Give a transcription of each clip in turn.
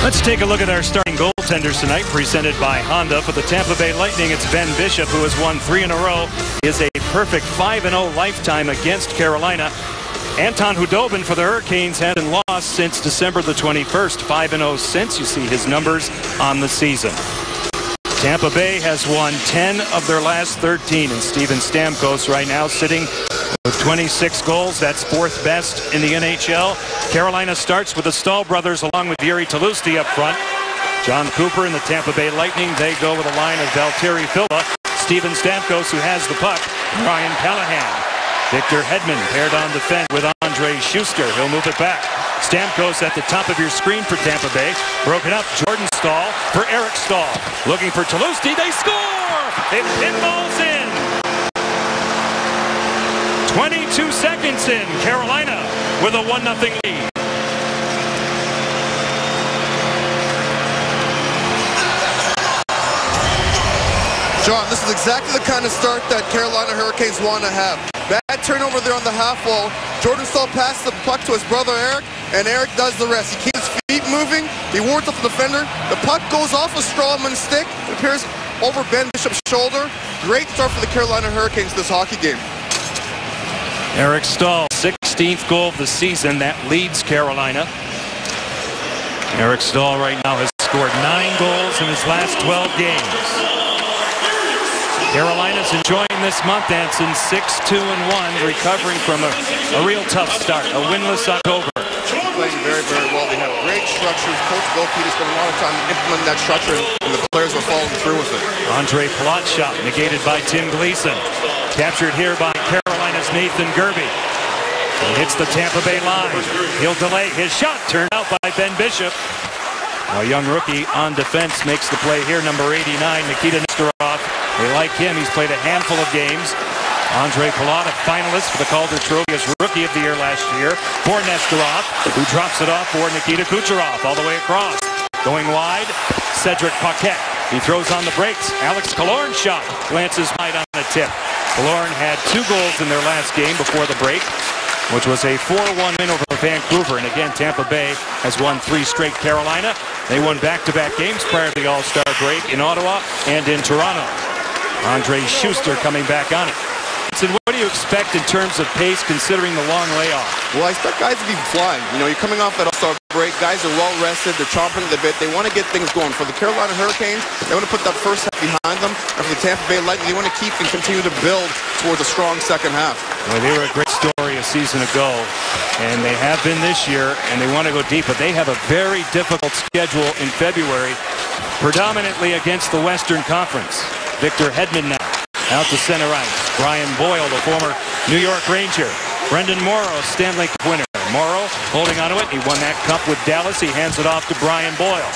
Let's take a look at our starting goaltenders tonight, presented by Honda. For the Tampa Bay Lightning, it's Ben Bishop, who has won 3 in a row. He is a perfect 5-0 lifetime against Carolina. Anton Khudobin for the Hurricanes hasn't lost since December the 21st. 5-0 since. You see his numbers on the season. Tampa Bay has won 10 of their last 13, and Steven Stamkos right now sitting with 26 goals. That's 4th best in the NHL. Carolina starts with the Stahl brothers along with Jiri Tlusty up front. John Cooper and the Tampa Bay Lightning, they go with a line of Valtteri Filppula, Steven Stamkos, who has the puck, Ryan Callahan. Victor Hedman paired on defense with Andre Schuster. He'll move it back. Stamkos at the top of your screen for Tampa Bay. Broken up, Jordan Stahl for Eric Stahl. Looking for Tlusty, they score! It pinballs in. 22 seconds in, Carolina with a 1-0 lead. John, this is exactly the kind of start that Carolina Hurricanes want to have. Bad turnover there on the half wall. Jordan Stahl passes the puck to his brother Eric, and Eric does the rest. He keeps his feet moving. He wards off the defender. The puck goes off a Strawman's stick. It appears over Ben Bishop's shoulder. Great start for the Carolina Hurricanes this hockey game. Eric Stahl, 16th goal of the season. That leads Carolina. Eric Stahl right now has scored 9 goals in his last 12 games. Carolina's enjoying this month, Anson, 6-2-1, recovering from a real tough start, a winless October. Playing very, very well. They have great structures. Coach Bill Peters spent a lot of time implementing that structure, and the players are following through with it. Andre Palat shot negated by Tim Gleason. Captured here by Carolina's Nathan Gerbe. He hits the Tampa Bay line. He'll delay his shot, turned out by Ben Bishop. A young rookie on defense makes the play here, number 89, Nikita Nesterov. They like him. He's played a handful of games. Andre Palat, a finalist for the Calder Trophy as Rookie of the Year last year for Nesterov, who drops it off for Nikita Kucherov all the way across. Going wide, Cedric Paquette. He throws on the brakes. Alex Killorn's shot glances wide on the tip. Killorn had 2 goals in their last game before the break, which was a 4-1 win over Vancouver. And again, Tampa Bay has won 3 straight. Carolina, they won back-to-back games prior to the All-Star break in Ottawa and in Toronto. Andre Schuster coming back on it. So what do you expect in terms of pace considering the long layoff? Well, I expect guys to be flying. You know, you're coming off that All-Star break. Guys are well rested. They're chomping at the bit. They want to get things going. For the Carolina Hurricanes, they want to put that first half behind them. And for the Tampa Bay Lightning, they want to keep and continue to build towards a strong second half. Well, they were a great story a season ago, and they have been this year, and they want to go deep. But they have a very difficult schedule in February, predominantly against the Western Conference. Victor Hedman now out to center ice. Brian Boyle, the former New York Ranger. Brendan Morrow, Stanley Cup winner. Morrow holding onto it. He won that cup with Dallas. He hands it off to Brian Boyle.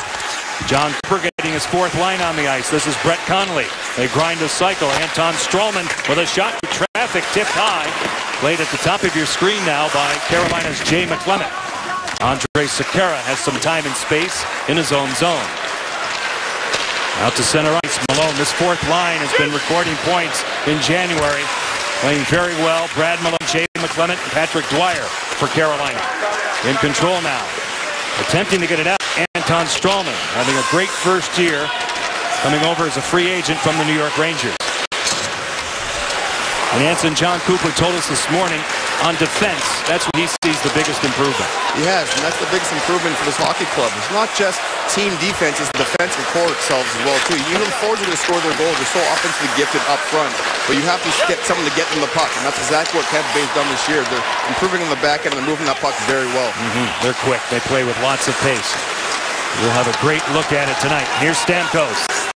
John Cooper getting his 4th line on the ice. This is Brett Connolly. They grind a cycle. Anton Strawman with a shot to traffic tipped high. Played at the top of your screen now by Carolina's Jay McClement. Andre Sekera has some time and space in his own zone. Out to center ice, Malone. This 4th line has been recording points in January. Playing very well. Brad Malone, Jay McClement, and Patrick Dwyer for Carolina. In control now. Attempting to get it out. Anton Strawman having a great first year. Coming over as a free agent from the New York Rangers. And Anson, John Cooper told us this morning on defense, that's when he sees the biggest improvement. He has, and that's the biggest improvement for this hockey club. It's not just team defense, it's the defensive core itself as well, too. You know the forwards are going to score their goals. They're so offensively gifted up front, but you have to get someone to get them the puck, and that's exactly what Tampa Bay's done this year. They're improving on the back end, and they're moving that puck very well. They're quick. They play with lots of pace. We'll have a great look at it tonight. Here's Stamkos.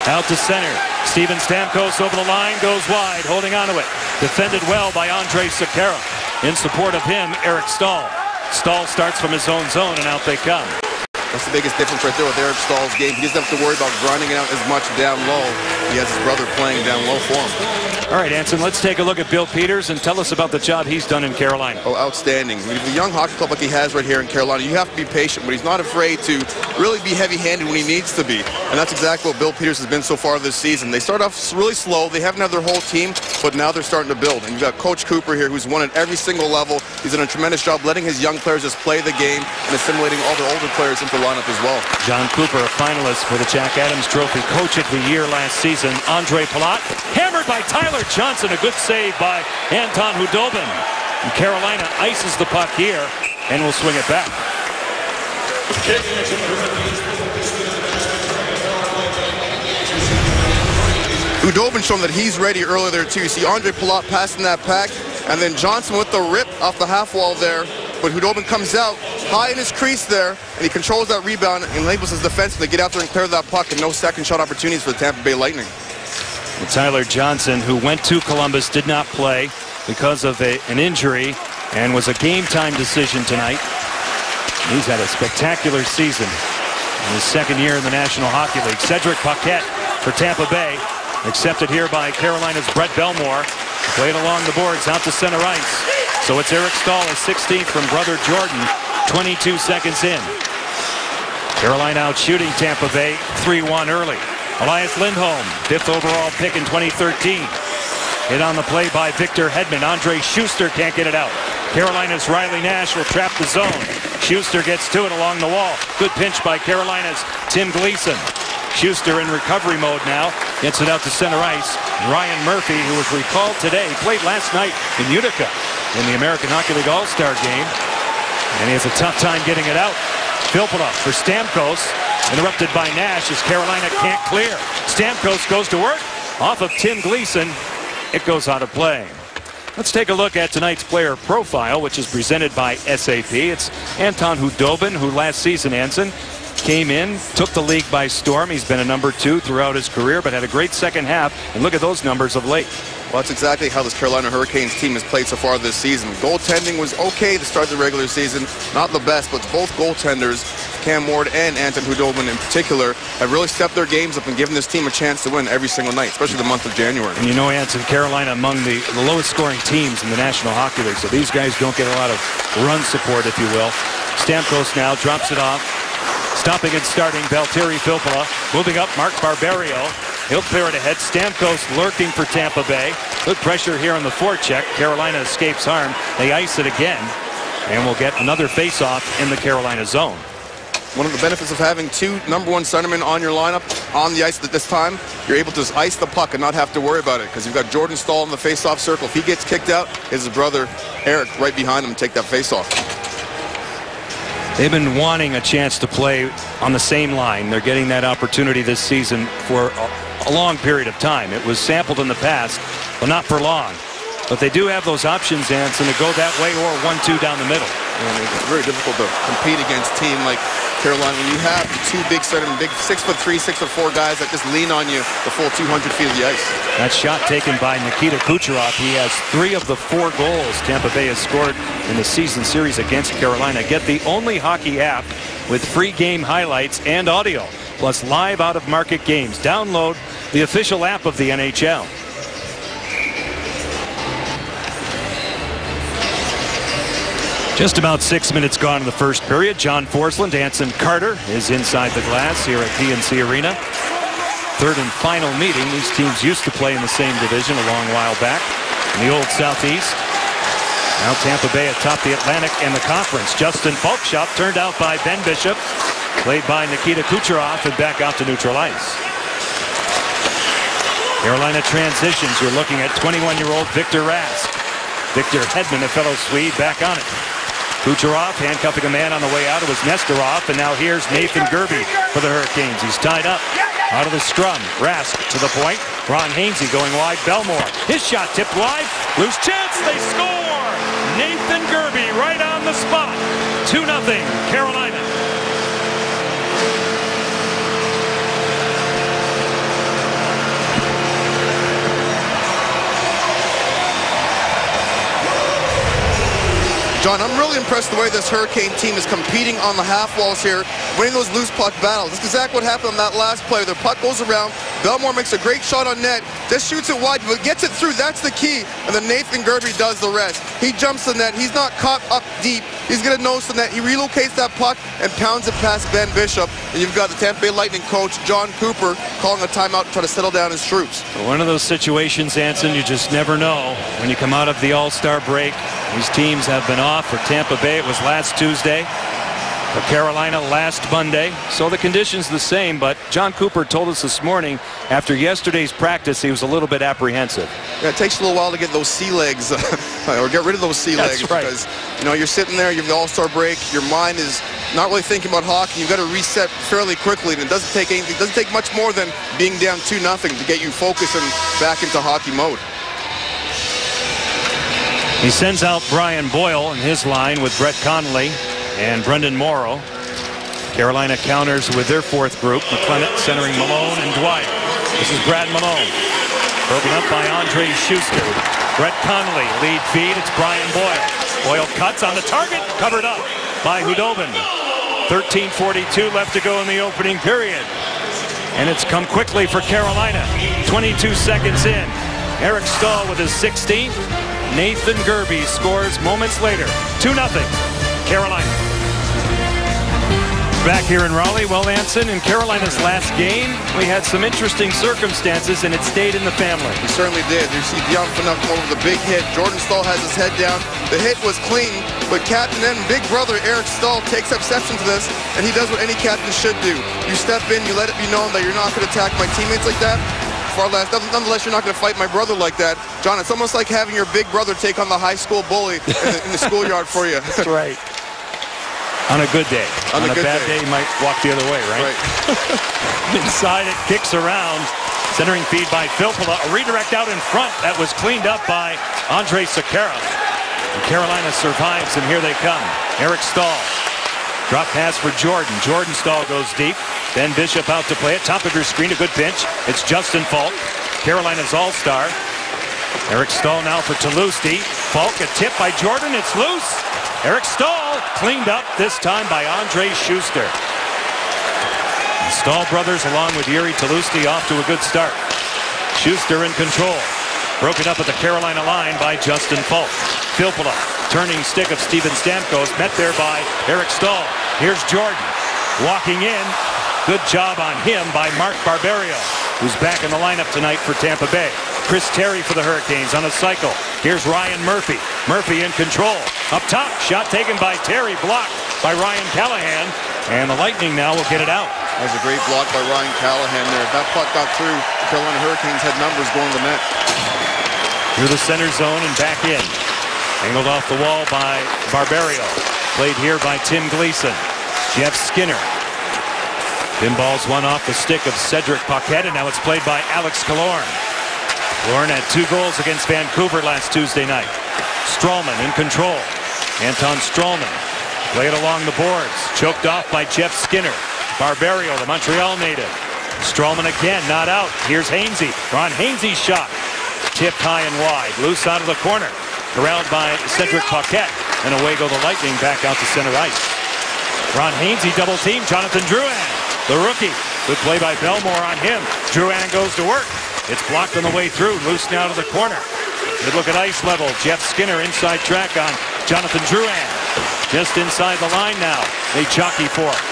Out to center. Steven Stamkos over the line, goes wide, holding onto it. Defended well by Andre Sekera. In support of him, Eric Stahl. Stahl starts from his own zone, and out they come. That's the biggest difference right there with Eric Stahl's game. He doesn't have to worry about grinding it out as much down low. He has his brother playing down low for him. All right, Anson, let's take a look at Bill Peters and tell us about the job he's done in Carolina. Oh, outstanding. With a young hockey club like he has right here in Carolina, you have to be patient, but he's not afraid to really be heavy-handed when he needs to be. And that's exactly what Bill Peters has been so far this season. They start off really slow. They haven't had their whole team, but now they're starting to build. And you've got Coach Cooper here, who's won at every single level. He's done a tremendous job letting his young players just play the game and assimilating all the older players into the lineup as well. John Cooper, a finalist for the Jack Adams Trophy Coach of the Year last season. Andre Palat, hammered by Tyler Johnson. A good save by Anton Hudobin. And Carolina ices the puck here and will swing it back. Hudobin showing that he's ready earlier there too. You see Andre Palat passing that pack, and then Johnson with the rip off the half wall there. But Hudobin comes out high in his crease there, and he controls that rebound and enables his defense to get out there and clear that puck, and no second shot opportunities for the Tampa Bay Lightning. Well, Tyler Johnson, who went to Columbus, did not play because of an injury and was a game-time decision tonight. He's had a spectacular season in his second year in the National Hockey League. Cedric Paquette for Tampa Bay, accepted here by Carolina's Brett Belmore. Played along the boards out to center ice. So it's Eric Stahl, a 16th from brother Jordan, 22 seconds in. Carolina out shooting Tampa Bay 3-1 early. Elias Lindholm, 5th overall pick in 2013. Hit on the play by Victor Hedman. Andre Schuster can't get it out. Carolina's Riley Nash will trap the zone. Schuster gets to it along the wall. Good pinch by Carolina's Tim Gleason. Schuster in recovery mode now. Gets it out to center ice. Ryan Murphy, who was recalled today, played last night in Utica in the American Hockey League All-Star game. And he has a tough time getting it out. Filipov for Stamkos. Interrupted by Nash as Carolina can't clear. Stamkos goes to work. Off of Tim Gleason. It goes out of play. Let's take a look at tonight's player profile, which is presented by SAP. It's Anton Hudobin, who last season, Anson, came in, took the league by storm. He's been a number 2 throughout his career, but had a great second half. And look at those numbers of late. Well, that's exactly how this Carolina Hurricanes team has played so far this season. Goaltending was okay to start the regular season. Not the best, but both goaltenders, Cam Ward and Anton Hudobin in particular, have really stepped their games up and given this team a chance to win every single night, especially the month of January. And you know, Anson, Carolina among the lowest scoring teams in the National Hockey League, so these guys don't get a lot of run support, if you will. Stamkos now drops it off. Stopping and starting, Valtteri Filppula. Moving up, Mark Barberio. He'll clear it ahead. Stamkos lurking for Tampa Bay. Good pressure here on the forecheck. Carolina escapes harm. They ice it again. And we'll get another face-off in the Carolina zone. One of the benefits of having 2 number 1 centermen on your lineup on the ice at this time, you're able to just ice the puck and not have to worry about it, because you've got Jordan Stahl in the face-off circle. If he gets kicked out, his brother Eric right behind him to take that face-off. They've been wanting a chance to play on the same line. They're getting that opportunity this season for a long period of time. It was sampled in the past, but not for long. But they do have those options, Anson, to go that way or 1-2 down the middle. And it's very difficult to compete against a team like Carolina when you have the 2 big centermen, big 6'3", 6'4" guys that just lean on you the full 200 feet of the ice. That shot taken by Nikita Kucherov. He has 3 of the 4 goals Tampa Bay has scored in the season series against Carolina. Get the only hockey app with free game highlights and audio, plus live out-of-market games. Download the official app of the NHL. Just about 6 minutes gone in the first period. John Forsland, Anson Carter is inside the glass here at PNC Arena. Third and final meeting. These teams used to play in the same division a long while back in the old Southeast. Now Tampa Bay atop the Atlantic and the conference. Justin Falkshop turned out by Ben Bishop. Played by Nikita Kucherov and back out to neutral ice. Carolina transitions. You're looking at 21-year-old Victor Rask. Victor Hedman, a fellow Swede, back on it. Kucherov handcuffing a man on the way out. It was Nesterov, and now here's Nathan Gerbe for the Hurricanes. He's tied up out of the scrum. Rask to the point. Ron Hainsey going wide. Belmore. His shot tipped wide. Loose chance. They score. Nathan Gerbe right on the spot. 2-0 Carolina. John, I'm really impressed the way this Hurricane team is competing on the half walls here, winning those loose puck battles. That's exactly what happened on that last play. Their puck goes around. Bellemore makes a great shot on net, just shoots it wide, but gets it through. That's the key. And then Nathan Gerbe does the rest. He jumps the net. He's not caught up deep. He's going to nose the net. He relocates that puck and pounds it past Ben Bishop. And you've got the Tampa Bay Lightning coach, John Cooper, calling a timeout to try to settle down his troops. One of those situations, Anson, you just never know when you come out of the All-Star break. These teams have been off. For Tampa Bay, it was last Tuesday. For Carolina, last Monday. So the condition's the same, but John Cooper told us this morning after yesterday's practice he was a little bit apprehensive. Yeah, it takes a little while to get those sea legs or get rid of those sea legs. That's right. Because, you know, you're sitting there, you have the All-Star break, your mind is not really thinking about hockey. You've got to reset fairly quickly, and it doesn't take anything. It doesn't take much more than being down 2-0 to get you focused and back into hockey mode. He sends out Brian Boyle in his line with Brett Connolly and Brendan Morrow. Carolina counters with their fourth group. McClellan centering Malone and Dwyer. This is Brad Malone. Broken up by Andre Schuster. Brett Connolly, lead feed. It's Brian Boyle. Boyle cuts on the target. Covered up by Hudobin. 13:42 left to go in the opening period. And it's come quickly for Carolina. 22 seconds in. Eric Stahl with his 16th. Nathan Gerbe scores moments later. 2-0. Carolina. Back here in Raleigh, well, Anson, in Carolina's last game, we had some interesting circumstances, and it stayed in the family. He certainly did. You see Dion Phaneuf come over with a big hit. Jordan Stahl has his head down. The hit was clean, but captain and big brother Eric Stahl takes exception to this, and he does what any captain should do. You step in, you let it be known that you're not going to attack my teammates like that. Nonetheless, you're not going to fight my brother like that. John, it's almost like having your big brother take on the high school bully in the schoolyard for you. That's right. On a good day. On a bad day, you might walk the other way, right? Inside it, kicks around. Centering feed by Filppula. A redirect out in front. That was cleaned up by Andre Sekera. And Carolina survives, and here they come. Eric Stahl. Drop pass for Jordan. Jordan Stahl goes deep. Ben Bishop out to play it. Top of your screen, a good pinch. It's Justin Falk, Carolina's all-star. Eric Stahl now for Toulouse. Falk, a tip by Jordan. It's loose. Eric Stahl cleaned up this time by Andre Schuster. The Stahl brothers along with Yuri Toulouse off to a good start. Schuster in control. Broken up at the Carolina line by Justin Falk. Filppula, turning stick of Steven Stamkos, met there by Eric Stahl. Here's Jordan walking in. Good job on him by Mark Barberio, who's back in the lineup tonight for Tampa Bay. Chris Terry for the Hurricanes on a cycle. Here's Ryan Murphy. Murphy in control. Up top, shot taken by Terry, blocked by Ryan Callahan. And the Lightning now will get it out. That was a great block by Ryan Callahan there. If that puck got through, the Carolina Hurricanes had numbers going to the net. Through the center zone and back in. Angled off the wall by Barberio. Played here by Tim Gleason. Jeff Skinner. Pinballs one off the stick of Cedric Paquette, and now it's played by Alex Killorn. Killorn had 2 goals against Vancouver last Tuesday night. Strallman in control. Anton Strallman played along the boards. Choked off by Jeff Skinner. Barberio, the Montreal native. Strallman again, not out. Here's Hainsey. Ron Hainsey's shot. Tipped high and wide. Loose out of the corner. Corralled by Cedric Paquette. And away go the Lightning back out to center ice. Ron Hainsey double team. Jonathan Drouin. The rookie. Good play by Bellemore on him. Drouin goes to work. It's blocked on the way through. Loose now to the corner. Good look at ice level. Jeff Skinner inside track on Jonathan Drouin. Just inside the line now. They jockey for it.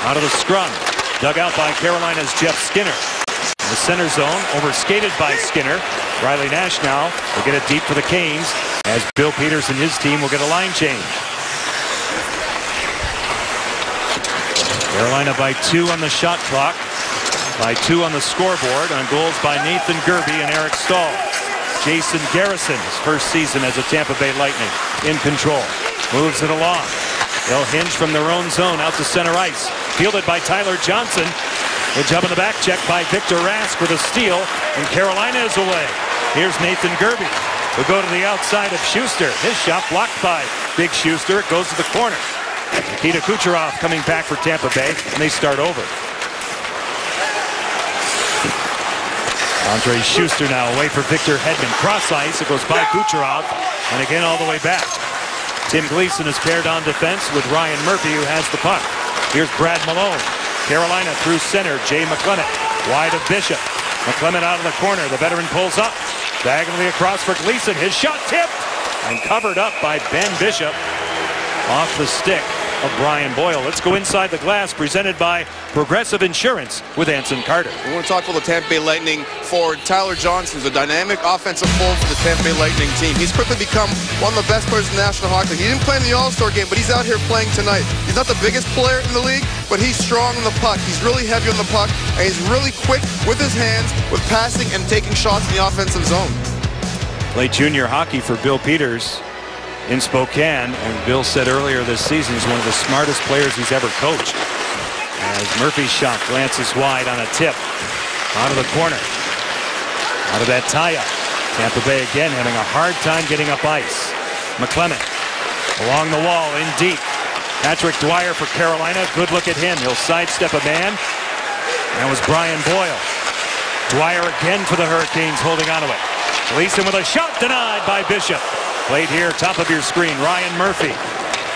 Out of the scrum. Dug out by Carolina's Jeff Skinner. In the center zone. Overskated by Skinner. Riley Nash now will get it deep for the Canes as Bill Peters and his team will get a line change. Carolina by 2 on the shot clock, by 2 on the scoreboard, on goals by Nathan Gerbe and Eric Stahl. Jason Garrison, his first season as a Tampa Bay Lightning, in control. Moves it along. They'll hinge from their own zone out to center ice. Fielded by Tyler Johnson. Good job on the back check by Victor Rask with a steal, and Carolina is away. Here's Nathan Gerbe, who go to the outside of Schuster. His shot blocked by Big Schuster. It goes to the corner. Nikita Kucherov coming back for Tampa Bay, and they start over. Andre Schuster now away for Victor Hedman. Cross ice, it goes by Kucherov, and again all the way back. Tim Gleason is paired on defense with Ryan Murphy, who has the puck. Here's Brad Malone. Carolina through center. Jay McClement wide of Bishop. McClement out of the corner. The veteran pulls up. Diagonally across for Gleason. His shot tipped and covered up by Ben Bishop off the stick of Brian Boyle. Let's go inside the glass, presented by Progressive Insurance with Anson Carter. We want to talk about the Tampa Bay Lightning forward. Tyler Johnson is a dynamic offensive forward for the Tampa Bay Lightning team. He's quickly become one of the best players in the National Hockey League. He didn't play in the All-Star game, but he's out here playing tonight. He's not the biggest player in the league, but he's strong on the puck. He's really heavy on the puck, and he's really quick with his hands, with passing and taking shots in the offensive zone. Played junior hockey for Bill Peters in Spokane, and Bill said earlier this season he's one of the smartest players he's ever coached. As Murphy's shot glances wide on a tip out of the corner, out of that tie-up. Tampa Bay again having a hard time getting up ice. McClement along the wall in deep. Patrick Dwyer for Carolina. Good look at him. He'll sidestep a man. That was Brian Boyle. Dwyer again for the Hurricanes, holding onto it. Gleason with a shot denied by Bishop. Played here, top of your screen, Ryan Murphy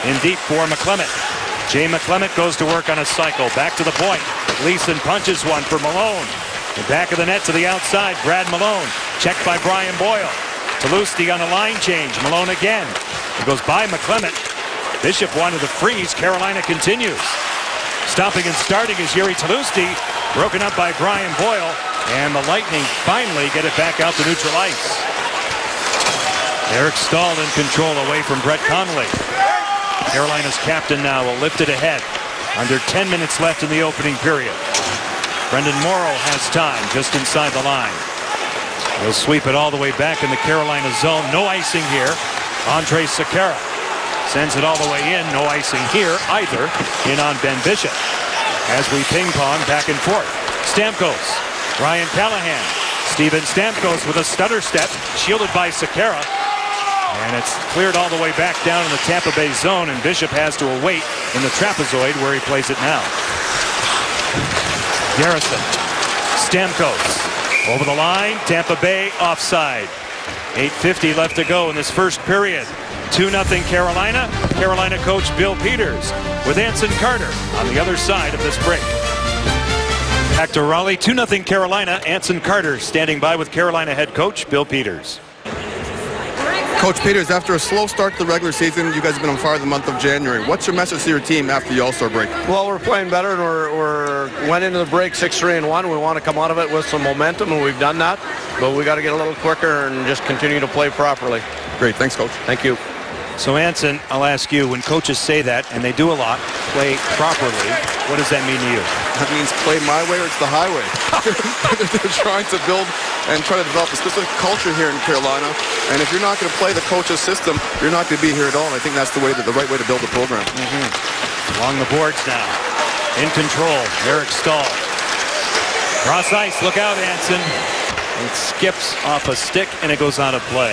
in deep for McClement. Jay McClement goes to work on a cycle. Back to the point. Gleason punches one for Malone. The back of the net to the outside. Brad Malone. Checked by Brian Boyle. Toulouse on a line change. Malone again. It goes by McClement. Bishop wanted to freeze. Carolina continues. Stopping and starting is Yuri Toulouse. Broken up by Brian Boyle. And the Lightning finally get it back out to neutral ice. Eric Staal in control away from Brett Connolly. Carolina's captain now will lift it ahead. Under 10 minutes left in the opening period. Brendan Morrow has time just inside the line. He'll sweep it all the way back in the Carolina zone. No icing here. Andre Sekera sends it all the way in. No icing here either. In on Ben Bishop. As we ping pong back and forth. Stamkos. Ryan Callahan. Steven Stamkos with a stutter step. Shielded by Sekera. And it's cleared all the way back down in the Tampa Bay zone, and Bishop has to await in the trapezoid where he plays it now. Garrison. Stamkos. Over the line. Tampa Bay offside. 8:50 left to go in this first period. 2-0 Carolina. Carolina coach Bill Peters with Anson Carter on the other side of this break. Back to Raleigh. 2-0 Carolina. Anson Carter standing by with Carolina head coach Bill Peters. Coach Peters, after a slow start to the regular season, you guys have been on fire the month of January. What's your message to your team after the All-Star break? Well, we're playing better, and we're went into the break 6-3-1. We want to come out of it with some momentum, and we've done that. But we got to get a little quicker and just continue to play properly. Great. Thanks, Coach. Thank you. So, Anson, I'll ask you, when coaches say that, and they do a lot, play properly, what does that mean to you? That means play my way or it's the highway. They're trying to build and try to develop a specific culture here in Carolina. And if you're not going to play the coach's system, you're not going to be here at all. And I think that's the right way to build the program. Along the boards now. In control, Eric Staal. Cross ice, look out, Anson. It skips off a stick and it goes out of play.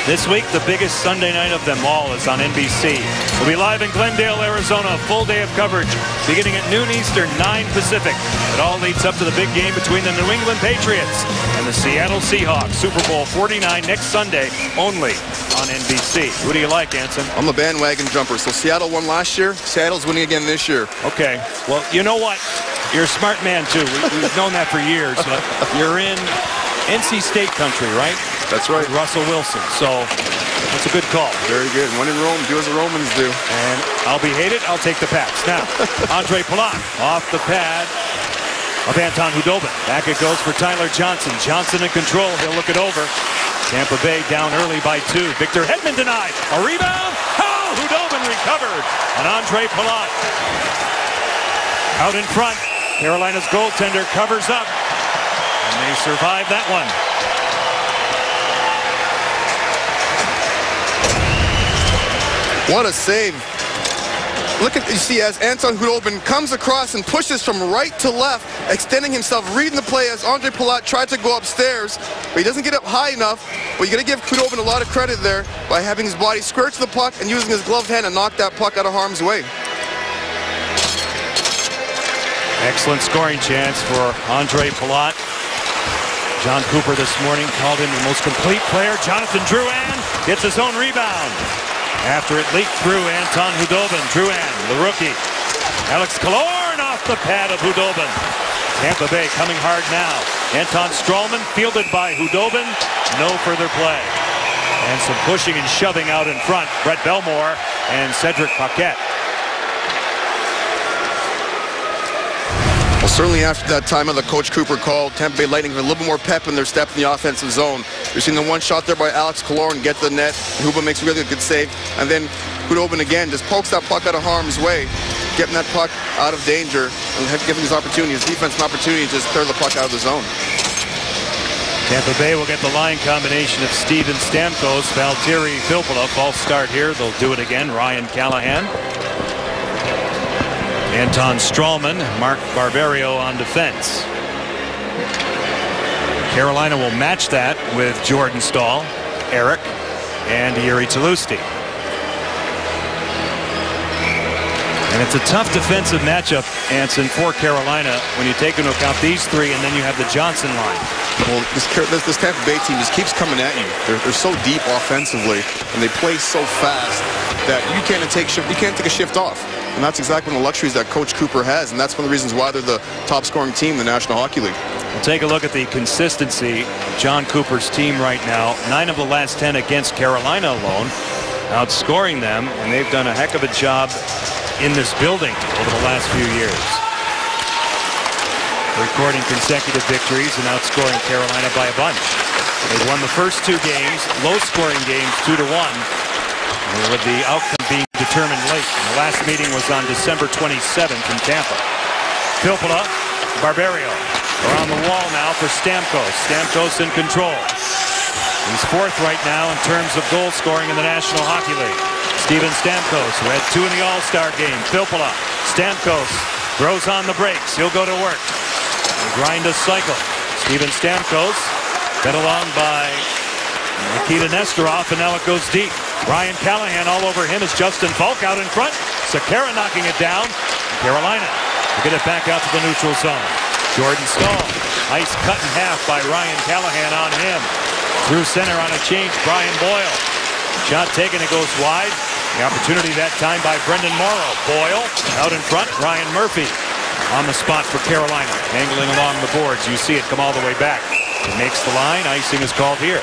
This week, the biggest Sunday night of them all is on NBC. We'll be live in Glendale, Arizona. A full day of coverage beginning at noon Eastern, 9 Pacific. It all leads up to the big game between the New England Patriots and the Seattle Seahawks. Super Bowl 49 next Sunday, only on NBC. Who do you like, Anson? I'm a bandwagon jumper. So Seattle won last year. Seattle's winning again this year. Okay. Well, you know what? You're a smart man, too. We've known that for years. But you're in NC State country, right? That's right. Russell Wilson. So that's a good call. Very good. When in Rome, do as the Romans do. And I'll be hated. I'll take the Pats. Now, Andre Palat off the pad of Anton Khudobin. Back it goes for Tyler Johnson. Johnson in control. He'll look it over. Tampa Bay down early by 2. Victor Hedman denied. A rebound. Oh, Khudobin recovered. And Andre Palat out in front. Carolina's goaltender covers up. And they survive that one. What a save. Look at, you see, as Anton Khudobin comes across and pushes from right to left, extending himself, reading the play as Andre Palat tried to go upstairs, but he doesn't get up high enough. But you got to give Khudobin a lot of credit there by having his body squirt to the puck and using his gloved hand to knock that puck out of harm's way. Excellent scoring chance for Andre Palat. John Cooper this morning called him the most complete player. Jonathan Drouin gets his own rebound. After it leaked through Anton Khudobin. Drouin, the rookie. Alex Killorn off the pad of Khudobin. Tampa Bay coming hard now. Anton Stralman fielded by Khudobin. No further play. And some pushing and shoving out in front. Brett Belmore and Cedric Paquette. Well, certainly after that time of the Coach Cooper call, Tampa Bay Lightning have a little bit more pep in their step in the offensive zone. You're seeing the one shot there by Alex Killorn get to the net. Huba makes a really good save. And then Khudobin again just pokes that puck out of harm's way, getting that puck out of danger and giving his defense an opportunity to just clear the puck out of the zone. Tampa Bay will get the line combination of Steven Stamkos, Valtteri Filppula. False start here. They'll do it again. Ryan Callahan. Anton Stralman, Mark Barberio on defense. Carolina will match that with Jordan Staal, Eric, and Jiri Tlusty. And it's a tough defensive matchup, Anson, for Carolina when you take into account these three and then you have the Johnson line. Well, this Tampa Bay team just keeps coming at you. They're so deep offensively, and they play so fast that you can't take a shift off. And that's exactly one of the luxuries that Coach Cooper has, and that's one of the reasons why they're the top-scoring team in the National Hockey League. We'll take a look at the consistency of John Cooper's team right now. 9 of the last 10 against Carolina alone, outscoring them, and they've done a heck of a job in this building over the last few years. Recording consecutive victories and outscoring Carolina by a bunch. They've won the first 2 games, low-scoring games, 2-1. With the outcome being determined late. And the last meeting was on December 27th in Tampa. Filppula, Barberio around the wall now for Stamkos. Stamkos in control. He's 4th right now in terms of goal scoring in the National Hockey League. Steven Stamkos, who had 2 in the All-Star game. Filppula, Stamkos throws on the brakes. He'll go to work. Grind a cycle. Steven Stamkos fed along by Nikita Nesterov, and now it goes deep. Ryan Callahan all over him as Justin Falk out in front. Sekera knocking it down. Carolina to get it back out to the neutral zone. Jordan Staal, ice cut in half by Ryan Callahan on him. Through center on a change, Brian Boyle. Shot taken, it goes wide. The opportunity that time by Brendan Morrow. Boyle out in front, Ryan Murphy on the spot for Carolina. Angling along the boards, you see it come all the way back. It makes the line, icing is called here.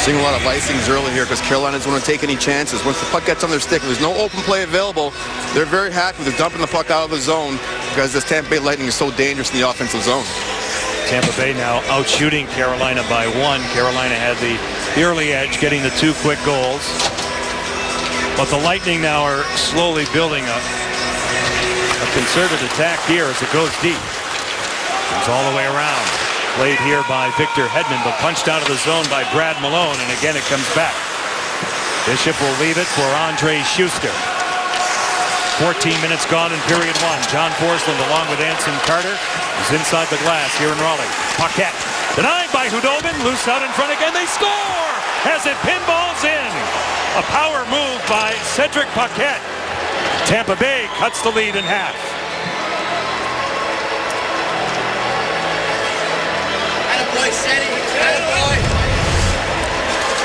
Seeing a lot of icings early here because Carolina doesn't want to take any chances. Once the puck gets on their stick, if there's no open play available, they're very happy with dumping the puck out of the zone because this Tampa Bay Lightning is so dangerous in the offensive zone. Tampa Bay now out shooting Carolina by 1. Carolina had the early edge, getting the 2 quick goals. But the Lightning now are slowly building a concerted attack here as it goes deep. It's all the way around. Played here by Victor Hedman, but punched out of the zone by Brad Malone, and again it comes back. Bishop will leave it for Andre Schuster. 14 minutes gone in period 1. John Forsland along with Anson Carter is inside the glass here in Raleigh. Paquette denied by Khudobin, loose out in front again. They score as it pinballs in. A power move by Cedric Paquette. Tampa Bay cuts the lead in half.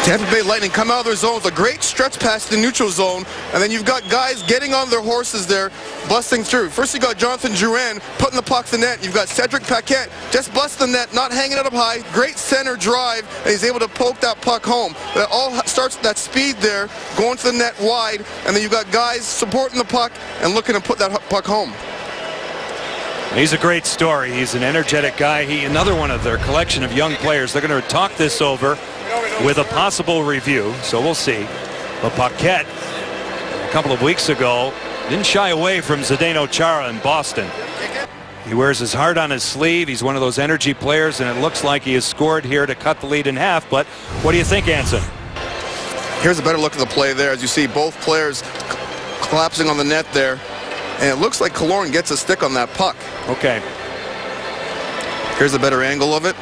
Tampa Bay Lightning come out of their zone with a great stretch pass to the neutral zone, and then you've got guys getting on their horses there, busting through. First you got Jonathan Drouin putting the puck to the net. You've got Cedric Paquette just busting the net, not hanging it up high. Great center drive, and he's able to poke that puck home. That all starts with that speed there, going to the net wide, and then you've got guys supporting the puck and looking to put that puck home. He's a great story. He's an energetic guy. Another one of their collection of young players. They're going to talk this over with a possible review, so we'll see. But Paquette, a couple of weeks ago, didn't shy away from Zdeno Chara in Boston. He wears his heart on his sleeve. He's one of those energy players, and it looks like he has scored here to cut the lead in half. But what do you think, Anson? Here's a better look at the play there. As you see, both players collapsing on the net there. And it looks like Killorn gets a stick on that puck. Okay. Here's a better angle of it.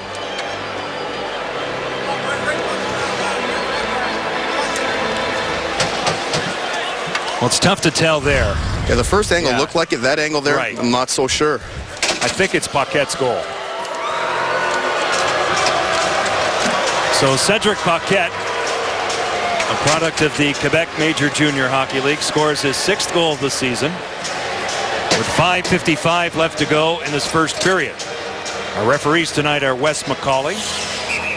Well, it's tough to tell there. Yeah, the first angle looked like it. That angle there, right. I'm not so sure. I think it's Paquette's goal. So Cedric Paquette a product of the Quebec Major Junior Hockey League, scores his 6th goal of the season with 5:55 left to go in this first period. Our referees tonight are Wes McCauley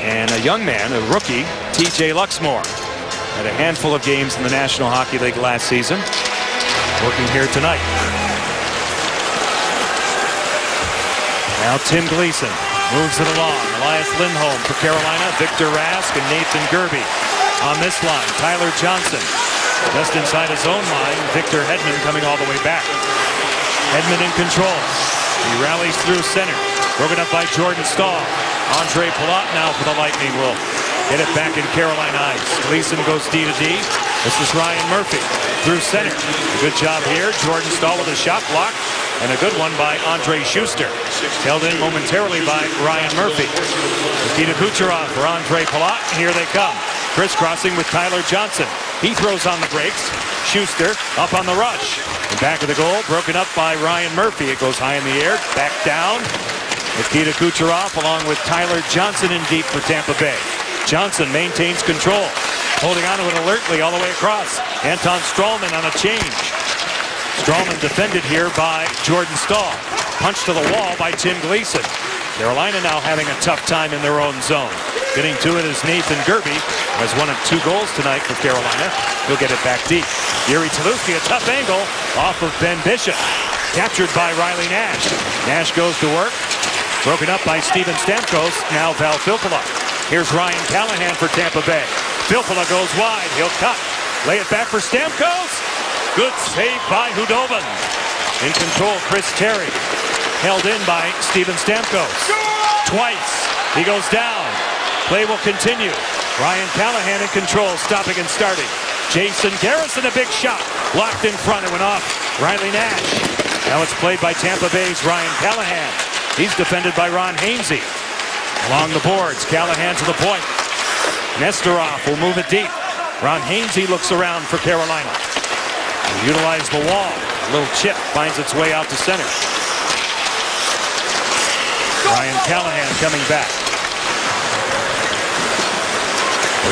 and a young man, a rookie, TJ Luxmore. Had a handful of games in the National Hockey League last season. Working here tonight. Now Tim Gleason moves it along. Elias Lindholm for Carolina. Victor Rask and Nathan Gerby. On this line, Tyler Johnson. Just inside his own line, Victor Hedman coming all the way back. Hedman in control. He rallies through center. Broken up by Jordan Staal. Andre Palat now for the Lightning will get it back in Carolina ice. Gleason goes D to D. This is Ryan Murphy through center. Good job here. Jordan Staal with a shot block. And a good one by Andre Schuster. Held in momentarily by Ryan Murphy. Nikita Kucherov for Andre Palat. Here they come. Crisscrossing with Tyler Johnson. He throws on the brakes. Schuster up on the rush. And back of the goal. Broken up by Ryan Murphy. It goes high in the air. Back down. Nikita Kucherov along with Tyler Johnson in deep for Tampa Bay. Johnson maintains control. Holding on to it alertly all the way across. Anton Stralman on a change. Stralman defended here by Jordan Staal. Punched to the wall by Tim Gleason. Carolina now having a tough time in their own zone. Getting to it is Nathan Gerby. Has one of 2 goals tonight for Carolina. He'll get it back deep. Yuri Toluski, a tough angle off of Ben Bishop. Captured by Riley Nash. Nash goes to work. Broken up by Steven Stamkos. Now Val Filppula. Here's Ryan Callahan for Tampa Bay. Filppula goes wide. He'll cut. Lay it back for Stamkos. Good save by Hudobin. In control, Chris Terry. Held in by Steven Stamkos. Twice. He goes down. Play will continue. Ryan Callahan in control, stopping and starting. Jason Garrison, a big shot. Blocked in front. It went off Riley Nash. Now it's played by Tampa Bay's Ryan Callahan. He's defended by Ron Hainsey. Along the boards, Callahan to the point. Nesterov will move it deep. Ron Hainsey looks around for Carolina. Utilize the wall. A little chip finds its way out to center. Ryan Callahan coming back.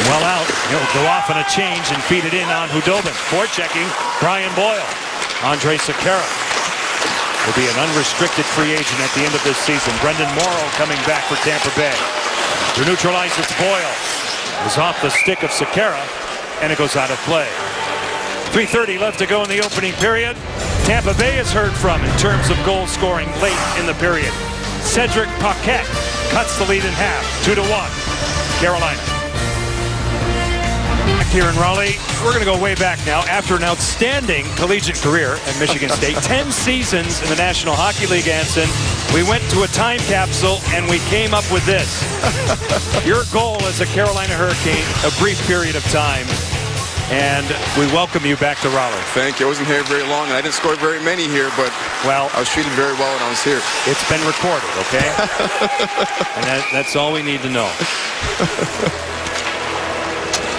Well out. He'll go off on a change and feed it in on Hudobin. Forechecking Brian Boyle. Andre Sekera will be an unrestricted free agent at the end of this season. Brendan Morrow coming back for Tampa Bay. To neutralize, it's Boyle. It was off the stick of Sekera, and it goes out of play. 3:30 left to go in the opening period. Tampa Bay is heard from in terms of goal scoring late in the period. Cedric Paquette cuts the lead in half, 2-1. Carolina. Here in Raleigh, we're going to go way back now. After an outstanding collegiate career at Michigan State, 10 seasons in the National Hockey League, Anson, we went to a time capsule and we came up with this. Your goal as a Carolina Hurricane, a brief period of time, and we welcome you back to Raleigh. Thank you. I wasn't here very long, and I didn't score very many here, but well, I was treated very well when I was here. It's been recorded, okay? And that's all we need to know.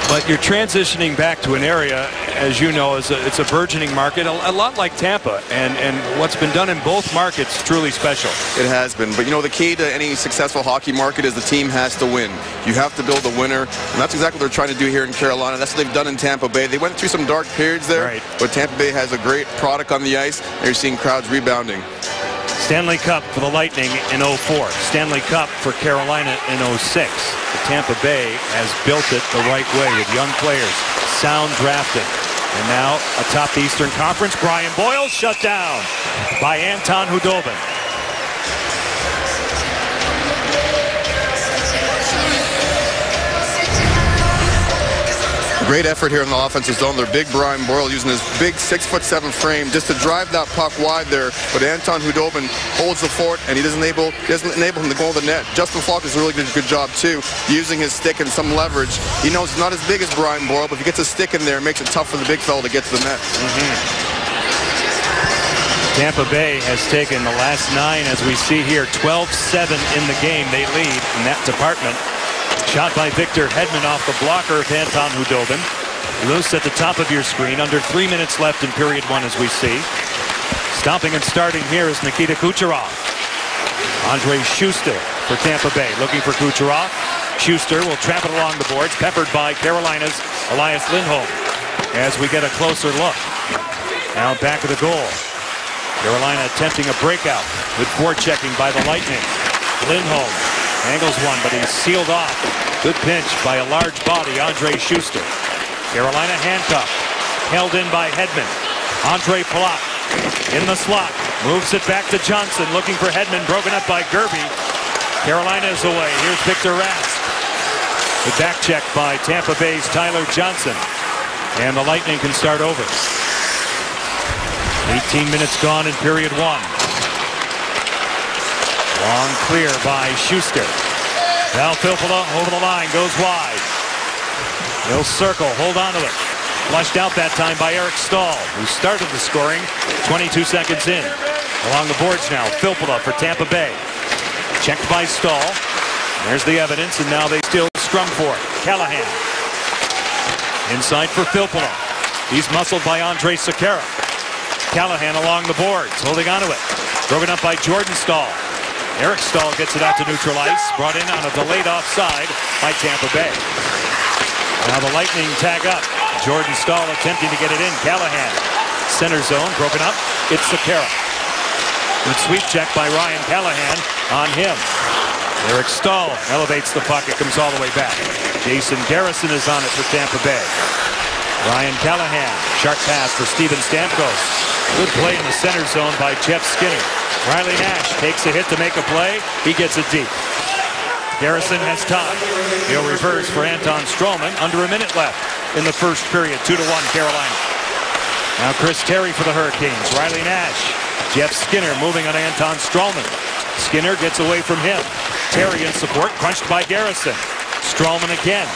But you're transitioning back to an area, as you know, it's a burgeoning market, a lot like Tampa. And what's been done in both markets, truly special. It has been. But, you know, the key to any successful hockey market is the team has to win. You have to build a winner. And that's exactly what they're trying to do here in Carolina. That's what they've done in Tampa Bay. They went through some dark periods there. Right. But Tampa Bay has a great product on the ice. And you're seeing crowds rebounding. Stanley Cup for the Lightning in 04. Stanley Cup for Carolina in 06. Tampa Bay has built it the right way with young players, sound drafted. And now atop the Eastern Conference, Brian Boyle shut down by Anton Hudobin. Great effort here in the offensive zone. Their big Brian Boyle using his big 6'7" frame just to drive that puck wide there. But Anton Hudobin holds the fort, and he doesn't enable him to go to the net. Justin Falk does a really good job too, using his stick and some leverage. He knows he's not as big as Brian Boyle, but if he gets a stick in there, it makes it tough for the big fella to get to the net. Tampa Bay has taken the last 9, as we see here, 12-7 in the game. They lead in that department. Shot by Victor Hedman off the blocker of Anton Hudobin. Loose at the top of your screen. Under 3 minutes left in period 1, as we see. Stopping and starting here is Nikita Kucherov. Andre Schuster for Tampa Bay. Looking for Kucherov. Schuster will trap it along the boards, peppered by Carolina's Elias Lindholm. As we get a closer look. Now back of the goal. Carolina attempting a breakout. Good forechecking by the Lightning. Lindholm angles one, but he's sealed off. Good pinch by a large body, Andre Schuster. Carolina handcuffed. Held in by Hedman. Andre Palat in the slot. Moves it back to Johnson, looking for Hedman, broken up by Gerby. Carolina is away. Here's Victor Rask. The back check by Tampa Bay's Tyler Johnson. And the Lightning can start over. 18 minutes gone in period one. Long clear by Schuster. Now Filppula over the line, goes wide. He'll circle, hold on to it. Flushed out that time by Eric Staal, who started the scoring 22 seconds in. Along the boards now, Filppula for Tampa Bay. Checked by Staal. There's the evidence, and now they still scrum for it. Callahan. Inside for Filppula. He's muscled by Andre Sekera. Callahan along the boards, holding onto it. Broken up by Jordan Staal. Eric Staal gets it out to neutral ice. Brought in on a delayed offside by Tampa Bay. Now the Lightning tag up. Jordan Staal attempting to get it in. Callahan. Center zone, broken up. It's Sekera. Good sweep check by Ryan Callahan on him. Eric Staal elevates the puck. It comes all the way back. Jason Garrison is on it for Tampa Bay. Ryan Callahan. Sharp pass for Steven Stamkos. Good play in the center zone by Jeff Skinner. Riley Nash takes a hit to make a play. He gets it deep. Garrison has time. He'll reverse for Anton Stralman. Under a minute left in the first period. 2-1 Carolina. Now Chris Terry for the Hurricanes. Riley Nash. Jeff Skinner moving on Anton Stralman. Skinner gets away from him. Terry in support, crunched by Garrison. Stralman again.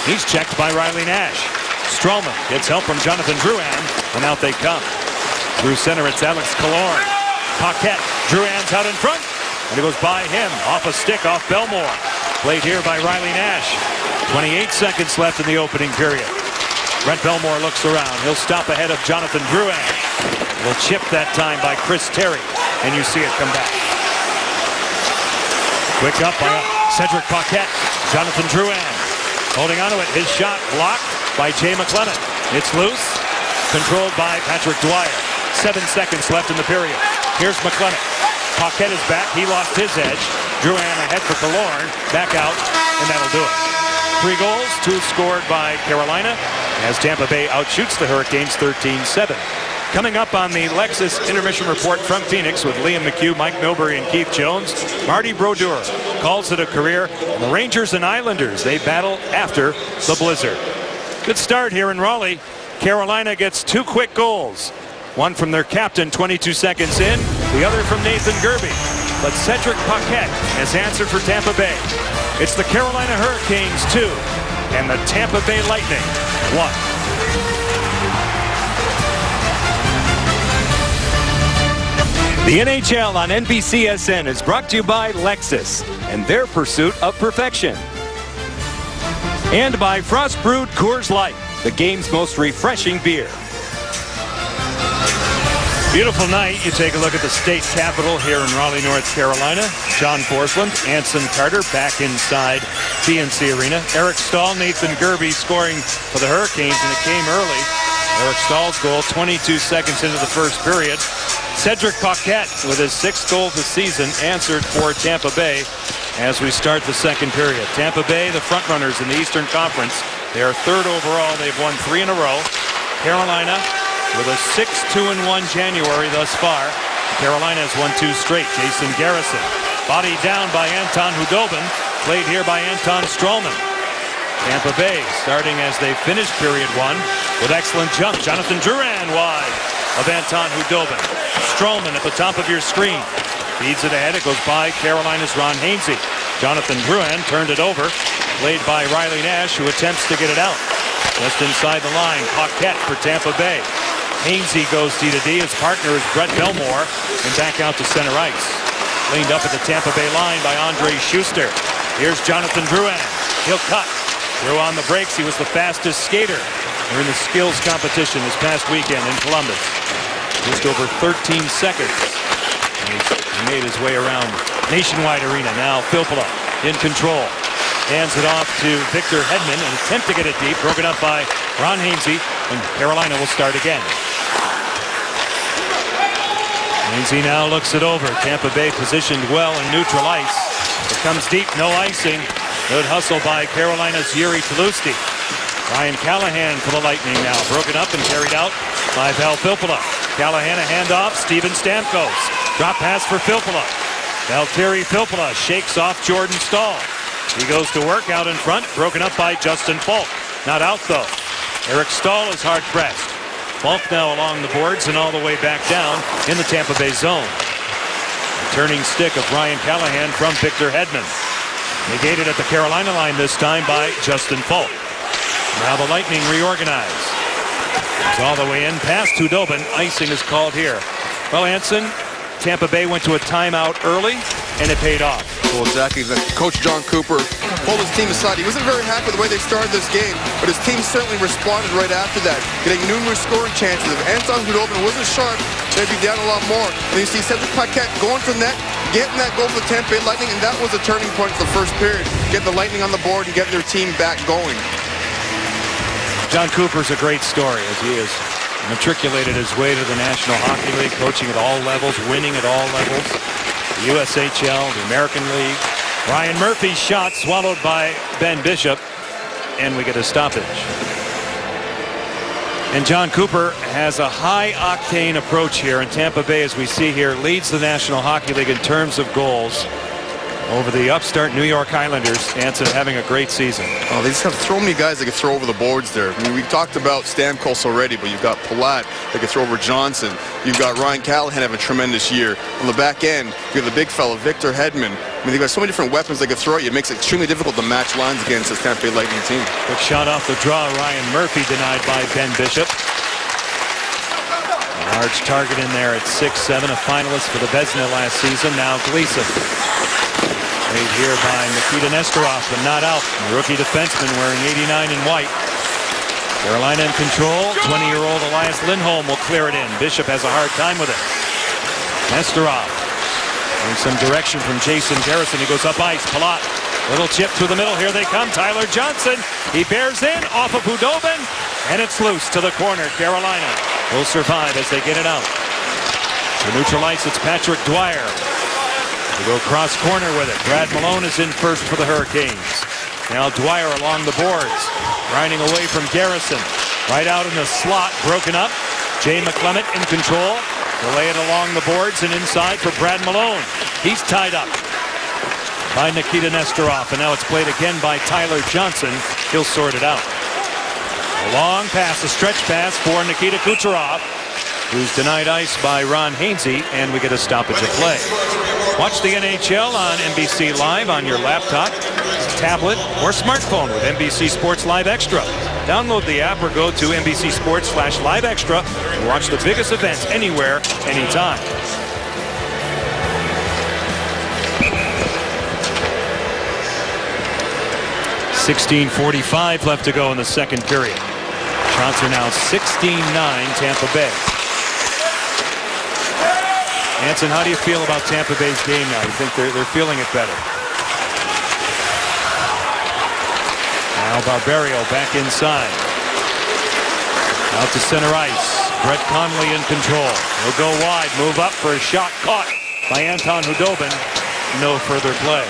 He's checked by Riley Nash. Stralman gets help from Jonathan Drouin, and out they come. Through center, it's Alex Killorn. Paquette. Drouin's out in front, and it goes by him. Off a stick, off Belmore. Played here by Riley Nash. 28 seconds left in the opening period. Brent Belmore looks around. He'll stop ahead of Jonathan Drouin. Will chip that time by Chris Terry, and you see it come back. Quick up by Cedric Paquette. Jonathan Drouin holding onto it. His shot blocked by Jay McLennan. It's loose. Controlled by Patrick Dwyer. 7 seconds left in the period. Here's McLennan. Paquette is back. He lost his edge. Drouin ahead for Killorn. Back out, and that'll do it. 3 goals, 2 scored by Carolina, as Tampa Bay outshoots the Hurricanes 13-7. Coming up on the Lexus Intermission Report from Phoenix with Liam McHugh, Mike Milbury, and Keith Jones, Marty Brodeur calls it a career. The Rangers and Islanders, they battle after the blizzard. Good start here in Raleigh. Carolina gets 2 quick goals. One from their captain 22 seconds in, the other from Nathan Gerby. But Cedric Paquette has answered for Tampa Bay. It's the Carolina Hurricanes 2 and the Tampa Bay Lightning 1. The NHL on NBCSN is brought to you by Lexus and their pursuit of perfection. And by Frost Brewed Coors Light, the game's most refreshing beer. Beautiful night. You take a look at the state capitol here in Raleigh, North Carolina. John Forsland, Anson Carter back inside PNC Arena. Eric Staal, Nathan Gerby scoring for the Hurricanes, and it came early. Eric Staal's goal 22 seconds into the first period. Cedric Paquette with his 6th goal of the season answered for Tampa Bay as we start the second period. Tampa Bay, the frontrunners in the Eastern Conference. They are 3rd overall. They've won 3 in a row. Carolina with a 6-2-1 January thus far. Carolina has won 2 straight. Jason Garrison bodied down by Anton Khudobin. Played here by Anton Stralman. Tampa Bay starting as they finish period 1 with excellent jump. Jonathan Drouin wide of Anton Khudobin. Stralman at the top of your screen. Feeds it ahead. It goes by Carolina's Ron Hainsey. Jonathan Drouin turned it over. Played by Riley Nash, who attempts to get it out. Just inside the line. Paquette for Tampa Bay. Hainsey goes D-to-D. His partner is Brett Belmore. And back out to center ice. Cleaned up at the Tampa Bay line by Andre Schuster. Here's Jonathan Drouin. He'll cut. Through on the brakes. He was the fastest skater. They're in the skills competition this past weekend in Columbus. Just over 13 seconds. And he made his way around Nationwide Arena. Now Filppula in control. Hands it off to Victor Hedman. An attempt to get it deep. Broken up by Ron Hainsey. And Carolina will start again. Hainsey now looks it over. Tampa Bay positioned well in neutral ice. It comes deep. No icing. Good hustle by Carolina's Yuri Tlusty. Ryan Callahan for the Lightning now. Broken up and carried out by Val Filppula. Callahan a handoff. Steven Stamkos. Drop pass for Filppula. Valtteri Filppula shakes off Jordan Staal. He goes to work out in front. Broken up by Justin Falk. Not out though. Eric Staal is hard pressed. Falk now along the boards and all the way back down in the Tampa Bay zone. The turning stick of Ryan Callahan from Victor Hedman. Negated at the Carolina line this time by Justin Falk. Now the Lightning reorganize. It's all the way in past Hudobin. Icing is called here. Well, Anson, Tampa Bay went to a timeout early, and it paid off. Well, exactly. Coach John Cooper pulled his team aside. He wasn't very happy with the way they started this game, but his team certainly responded right after that, getting numerous scoring chances. If Anton Hudobin wasn't sharp, they'd be down a lot more. And you see Cedric Paquette going for the net, getting that goal for the Tampa Bay Lightning, and that was a turning point for the first period, getting the Lightning on the board and getting their team back going. John Cooper's a great story as he has matriculated his way to the National Hockey League, coaching at all levels, winning at all levels. The USHL, the American League. Ryan Murphy's shot swallowed by Ben Bishop, and we get a stoppage. And John Cooper has a high-octane approach here, and Tampa Bay, as we see here, leads the National Hockey League in terms of goals over the upstart New York Islanders. Anson having a great season. Oh, they just have so many guys that can throw over the boards there. I mean, we talked about Stamkos already, but you've got Palat that can throw over Johnson. You've got Ryan Callahan having a tremendous year. On the back end, you have the big fella, Victor Hedman. I mean, they've got so many different weapons they can throw at you. It makes it extremely difficult to match lines against this Tampa Bay Lightning team. Quick shot off the draw. Ryan Murphy denied by Ben Bishop. A large target in there at 6'7", a finalist for the Vezina last season. Now Gleason. Made here by Nikita Nesterov, but not out. The rookie defenseman wearing 89 in white. Carolina in control. 20-year-old Elias Lindholm will clear it in. Bishop has a hard time with it. Nesterov. And some direction from Jason Garrison. He goes up ice. Palat. Little chip through the middle. Here they come. Tyler Johnson. He bears in off of Hudobin. And it's loose to the corner. Carolina will survive as they get it out. To neutral ice, it's Patrick Dwyer. They go cross corner with it. Brad Malone is in first for the Hurricanes. Now Dwyer along the boards. Grinding away from Garrison. Right out in the slot. Broken up. Jay McClement in control. They'll lay it along the boards and inside for Brad Malone. He's tied up by Nikita Nesterov. And now it's played again by Tyler Johnson. He'll sort it out. A long pass, a stretch pass for Nikita Kucherov, who's denied ice by Ron Hainsey, and we get a stoppage of play. Watch the NHL on NBC Live on your laptop, tablet, or smartphone with NBC Sports Live Extra. Download the app or go to NBC Sports/Live Extra and watch the biggest events anywhere, anytime. .45 left to go in the second period. Shots are now 16-9 Tampa Bay. Anson, how do you feel about Tampa Bay's game now? You think they're feeling it better? Now Barberio back inside. Out to center ice. Brett Connolly in control. He'll go wide, move up for a shot caught by Anton Hudobin. No further play.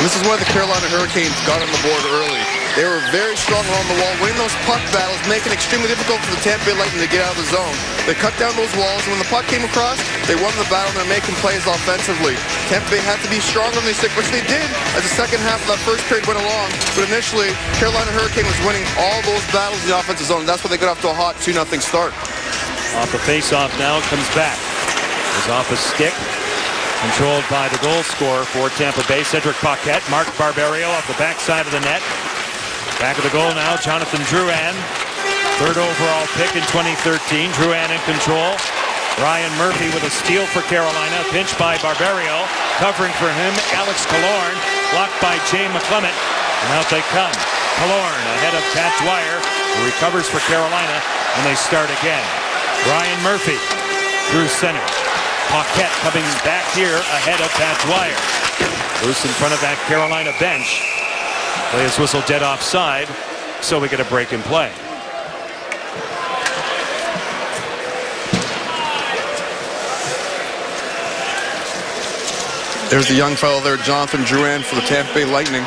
This is why the Carolina Hurricanes got on the board early. They were very strong around the wall, winning those puck battles, making it extremely difficult for the Tampa Bay Lightning to get out of the zone. They cut down those walls, and when the puck came across, they won the battle, and they're making plays offensively. Tampa Bay had to be stronger than they stick, which they did as the second half of that first period went along. But initially, Carolina Hurricane was winning all those battles in the offensive zone. That's why they got off to a hot 2-0 start. Off the face-off now, comes back. Is off a stick. Controlled by the goal scorer for Tampa Bay, Cedric Paquette. Mark Barberio off the backside of the net. Back of the goal now, Jonathan Drouin. Third overall pick in 2013. Drouin in control. Ryan Murphy with a steal for Carolina. Pinched by Barberio. Covering for him, Alex Killorn. Blocked by Jay McClement. And out they come. Killorn ahead of Pat Dwyer, who recovers for Carolina, and they start again. Ryan Murphy through center. Paquette coming back here ahead of Pat Dwyer. Loose in front of that Carolina bench. Play is whistled dead offside, so we get a break in play. There's the young fellow there, Jonathan Drouin for the Tampa Bay Lightning.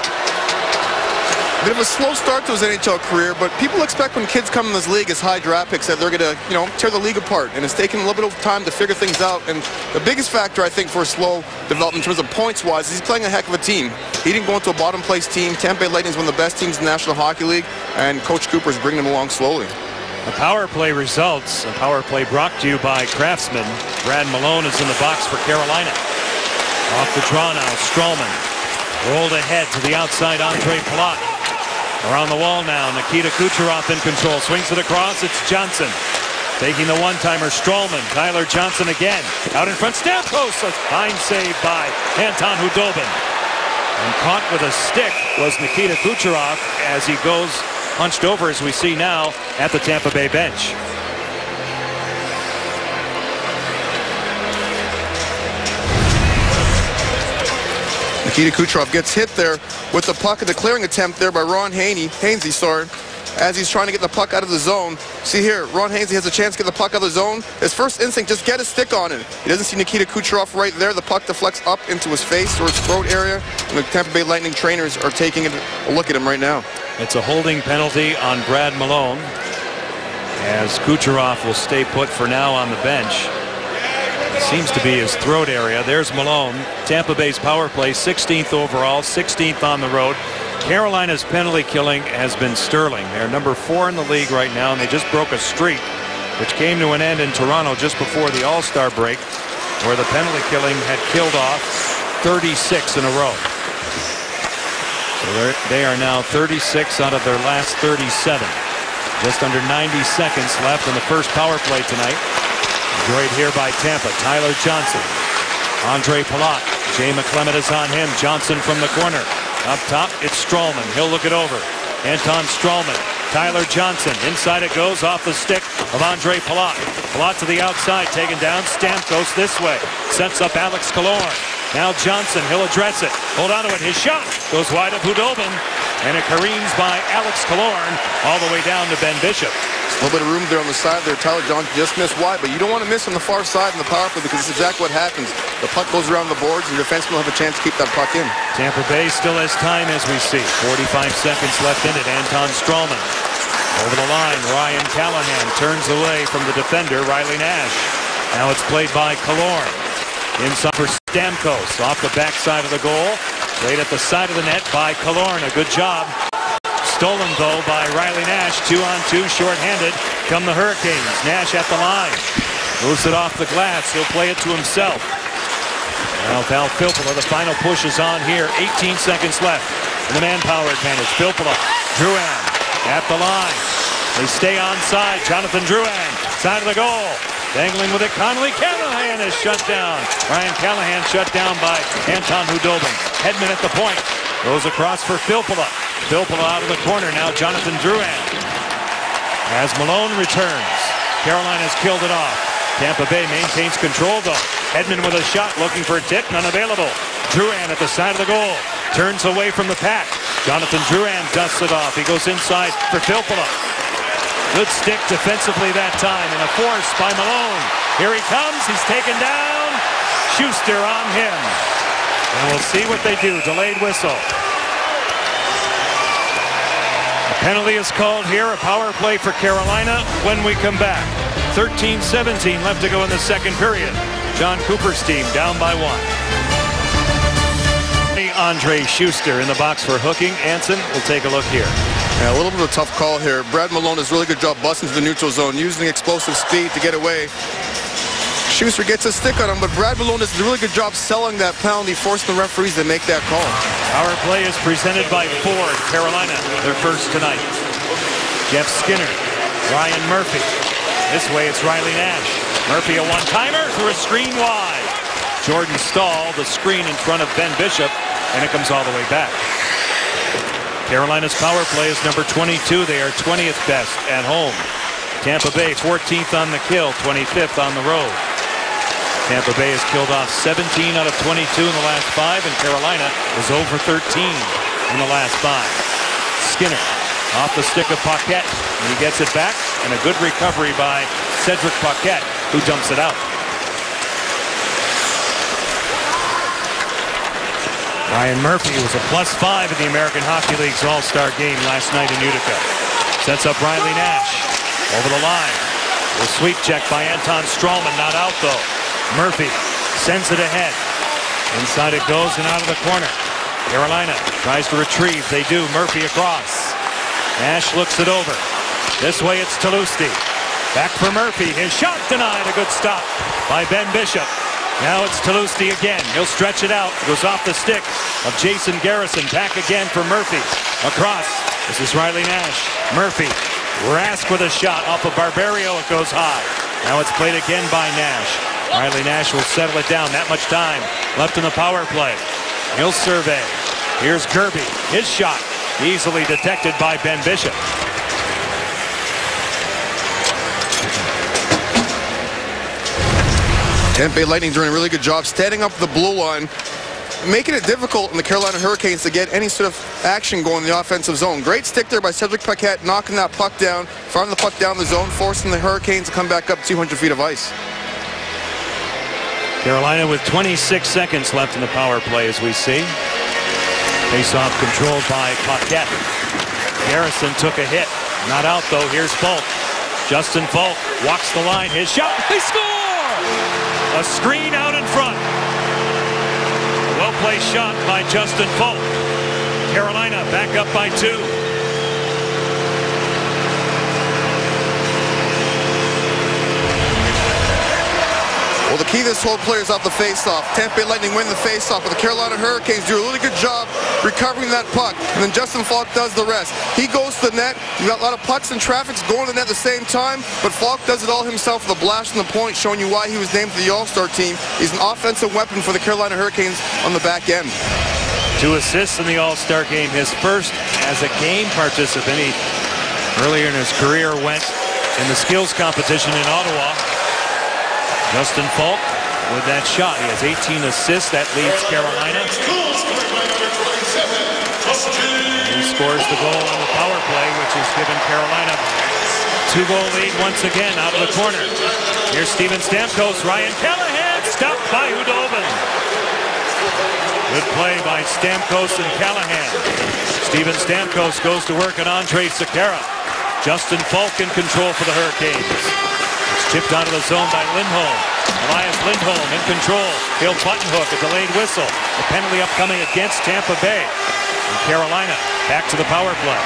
Bit of a slow start to his NHL career, but people expect when kids come in this league as high draft picks that they're going to, tear the league apart. And it's taken a little bit of time to figure things out. And the biggest factor, I think, for a slow development in terms of points-wise is he's playing a heck of a team. He didn't go into a bottom-place team. Tampa Bay Lightning is one of the best teams in the National Hockey League, and Coach Cooper is bringing him along slowly. The power play results. A power play brought to you by Craftsman. Brad Malone is in the box for Carolina. Off the draw now, Stralman. Rolled ahead to the outside, Andre Palat. Around the wall now, Nikita Kucherov in control. Swings it across, it's Johnson. Taking the one-timer, Stralman. Tyler Johnson again. Out in front, Stamkos. A fine save by Anton Khudobin. And caught with a stick was Nikita Kucherov as he goes hunched over, as we see now, at the Tampa Bay bench. Nikita Kucherov gets hit there with the puck at the clearing attempt there by Ron Hainsey, as he's trying to get the puck out of the zone. See here, Ron Hainsey has a chance to get the puck out of the zone. His first instinct, just get a stick on it. He doesn't see Nikita Kucherov right there. The puck deflects up into his face or his throat area, and the Tampa Bay Lightning trainers are taking a look at him right now. It's a holding penalty on Brad Malone, as Kucherov will stay put for now on the bench. Seems to be his throat area. There's Malone. Tampa Bay's power play, 16th overall, 16th on the road. Carolina's penalty killing has been sterling. They're number 4 in the league right now, and they just broke a streak, which came to an end in Toronto just before the All-Star break, where the penalty killing had killed off 36 in a row. So they are now 36 out of their last 37. Just under 90 seconds left in the first power play tonight. Enjoyed here by Tampa. Tyler Johnson. Andre Palat. Jay McClement is on him. Johnson from the corner. Up top, it's Stralman. He'll look it over. Anton Stralman. Tyler Johnson. Inside it goes, off the stick of Andre Palat. Palat to the outside, taken down. Stamkos this way. Sets up Alex Killorn. Now Johnson, he'll address it. Hold on to it. His shot goes wide of Khudobin. And it careens by Alex Killorn all the way down to Ben Bishop. A little bit of room there on the side there. Tyler Johnson just missed wide, but you don't want to miss on the far side in the power play because it's exactly what happens. The puck goes around the boards and the defenseman will have a chance to keep that puck in. Tampa Bay still has time, as we see. 45 seconds left in it. Anton Stralman. Over the line, Ryan Callahan turns away from the defender, Riley Nash. Now it's played by Killorn. Inside for Stamkos. Off the backside of the goal. Played at the side of the net by Killorn. A good job. Stolen, though, by Riley Nash. 2-on-2, shorthanded. Come the Hurricanes. Nash at the line. Moves it off the glass. He'll play it to himself. Now Val Filppula, the final push is on here. 18 seconds left. And the manpower advantage. Filppula. Drouin at the line. They stay onside. Jonathan Drouin. Side of the goal. Dangling with it. Connolly. Callahan is shut down. Ryan Callahan shut down by Anton Khudobin. Hedman at the point. Goes across for Filppula. Filppula out of the corner. Now Jonathan Drouin. As Malone returns. Carolina's killed it off. Tampa Bay maintains control, though. Hedman with a shot, looking for a tip, none available. Drouin at the side of the goal. Turns away from the pack. Jonathan Drouin dusts it off. He goes inside for Filppula. Good stick defensively that time, and a force by Malone. Here he comes. He's taken down. Schuster on him. And we'll see what they do. Delayed whistle. A penalty is called here. A power play for Carolina when we come back. 13-17 left to go in the second period. John Cooper's team down by 1. Andre Schuster in the box for hooking. Anson, we'll take a look here. Yeah, a little bit of a tough call here. Brad Malone does a really good job busting to the neutral zone, using explosive speed to get away. Schuster gets a stick on him, but Brad Malone does a really good job selling that penalty, forcing the referees to make that call. Power play is presented by Ford. Carolina, their first tonight. Jeff Skinner, Ryan Murphy. This way it's Riley Nash. Murphy a one-timer through a screen wide. Jordan Staal, the screen in front of Ben Bishop, and it comes all the way back. Carolina's power play is number 22. They are 20th best at home. Tampa Bay 14th on the kill, 25th on the road. Tampa Bay has killed off 17 out of 22 in the last 5, and Carolina is over 13 in the last 5. Skinner off the stick of Paquette, and he gets it back, and a good recovery by Cedric Paquette, who dumps it out. Ryan Murphy was a +5 in the American Hockey League's All-Star game last night in Utica. Sets up Riley Nash over the line. The sweep check by Anton Strawman, not out though. Murphy sends it ahead. Inside it goes and out of the corner. Carolina tries to retrieve. They do. Murphy across. Nash looks it over. This way it's Talusti. Back for Murphy. His shot denied. A good stop by Ben Bishop. Now it's Talusti again. He'll stretch it out. Goes off the stick of Jason Garrison. Back again for Murphy. Across. This is Riley Nash. Murphy. Rask with a shot off of Barberio. It goes high. Now it's played again by Nash. Riley Nash will settle it down. That much time left in the power play. He'll survey. Here's Gerby. His shot easily detected by Ben Bishop. Tampa Bay Lightning doing a really good job standing up the blue line, making it difficult in the Carolina Hurricanes to get any sort of action going in the offensive zone. Great stick there by Cedric Paquette, knocking that puck down, firing the puck down the zone, forcing the Hurricanes to come back up 200 feet of ice. Carolina with 26 seconds left in the power play as we see. Face-off controlled by Paquette. Garrison took a hit. Not out though. Here's Falk. Justin Falk walks the line. His shot. They score! A screen out in front. A well-placed shot by Justin Falk. Carolina back up by 2. Well, the key to this whole play is off the face-off. Tampa Bay Lightning win the face-off, but the Carolina Hurricanes do a really good job recovering that puck, and then Justin Falk does the rest. He goes to the net. You've got a lot of pucks and traffics going to the net at the same time, but Falk does it all himself with a blast from the point, showing you why he was named to the All-Star team. He's an offensive weapon for the Carolina Hurricanes on the back end. 2 assists in the All-Star game, his first as a game participant. He earlier in his career went in the skills competition in Ottawa. Justin Falk with that shot. He has 18 assists. That leads Carolina. He scores the goal on the power play, which has given Carolina 2-goal lead once again out of the corner. Here's Steven Stamkos. Ryan Callahan stopped by Hudobin. Good play by Stamkos and Callahan. Steven Stamkos goes to work on Andre Sekera. Justin Falk in control for the Hurricanes. Chipped out of the zone by Lindholm. Elias Lindholm in control. He'll button hook, a delayed whistle. The penalty upcoming against Tampa Bay. And Carolina back to the power play.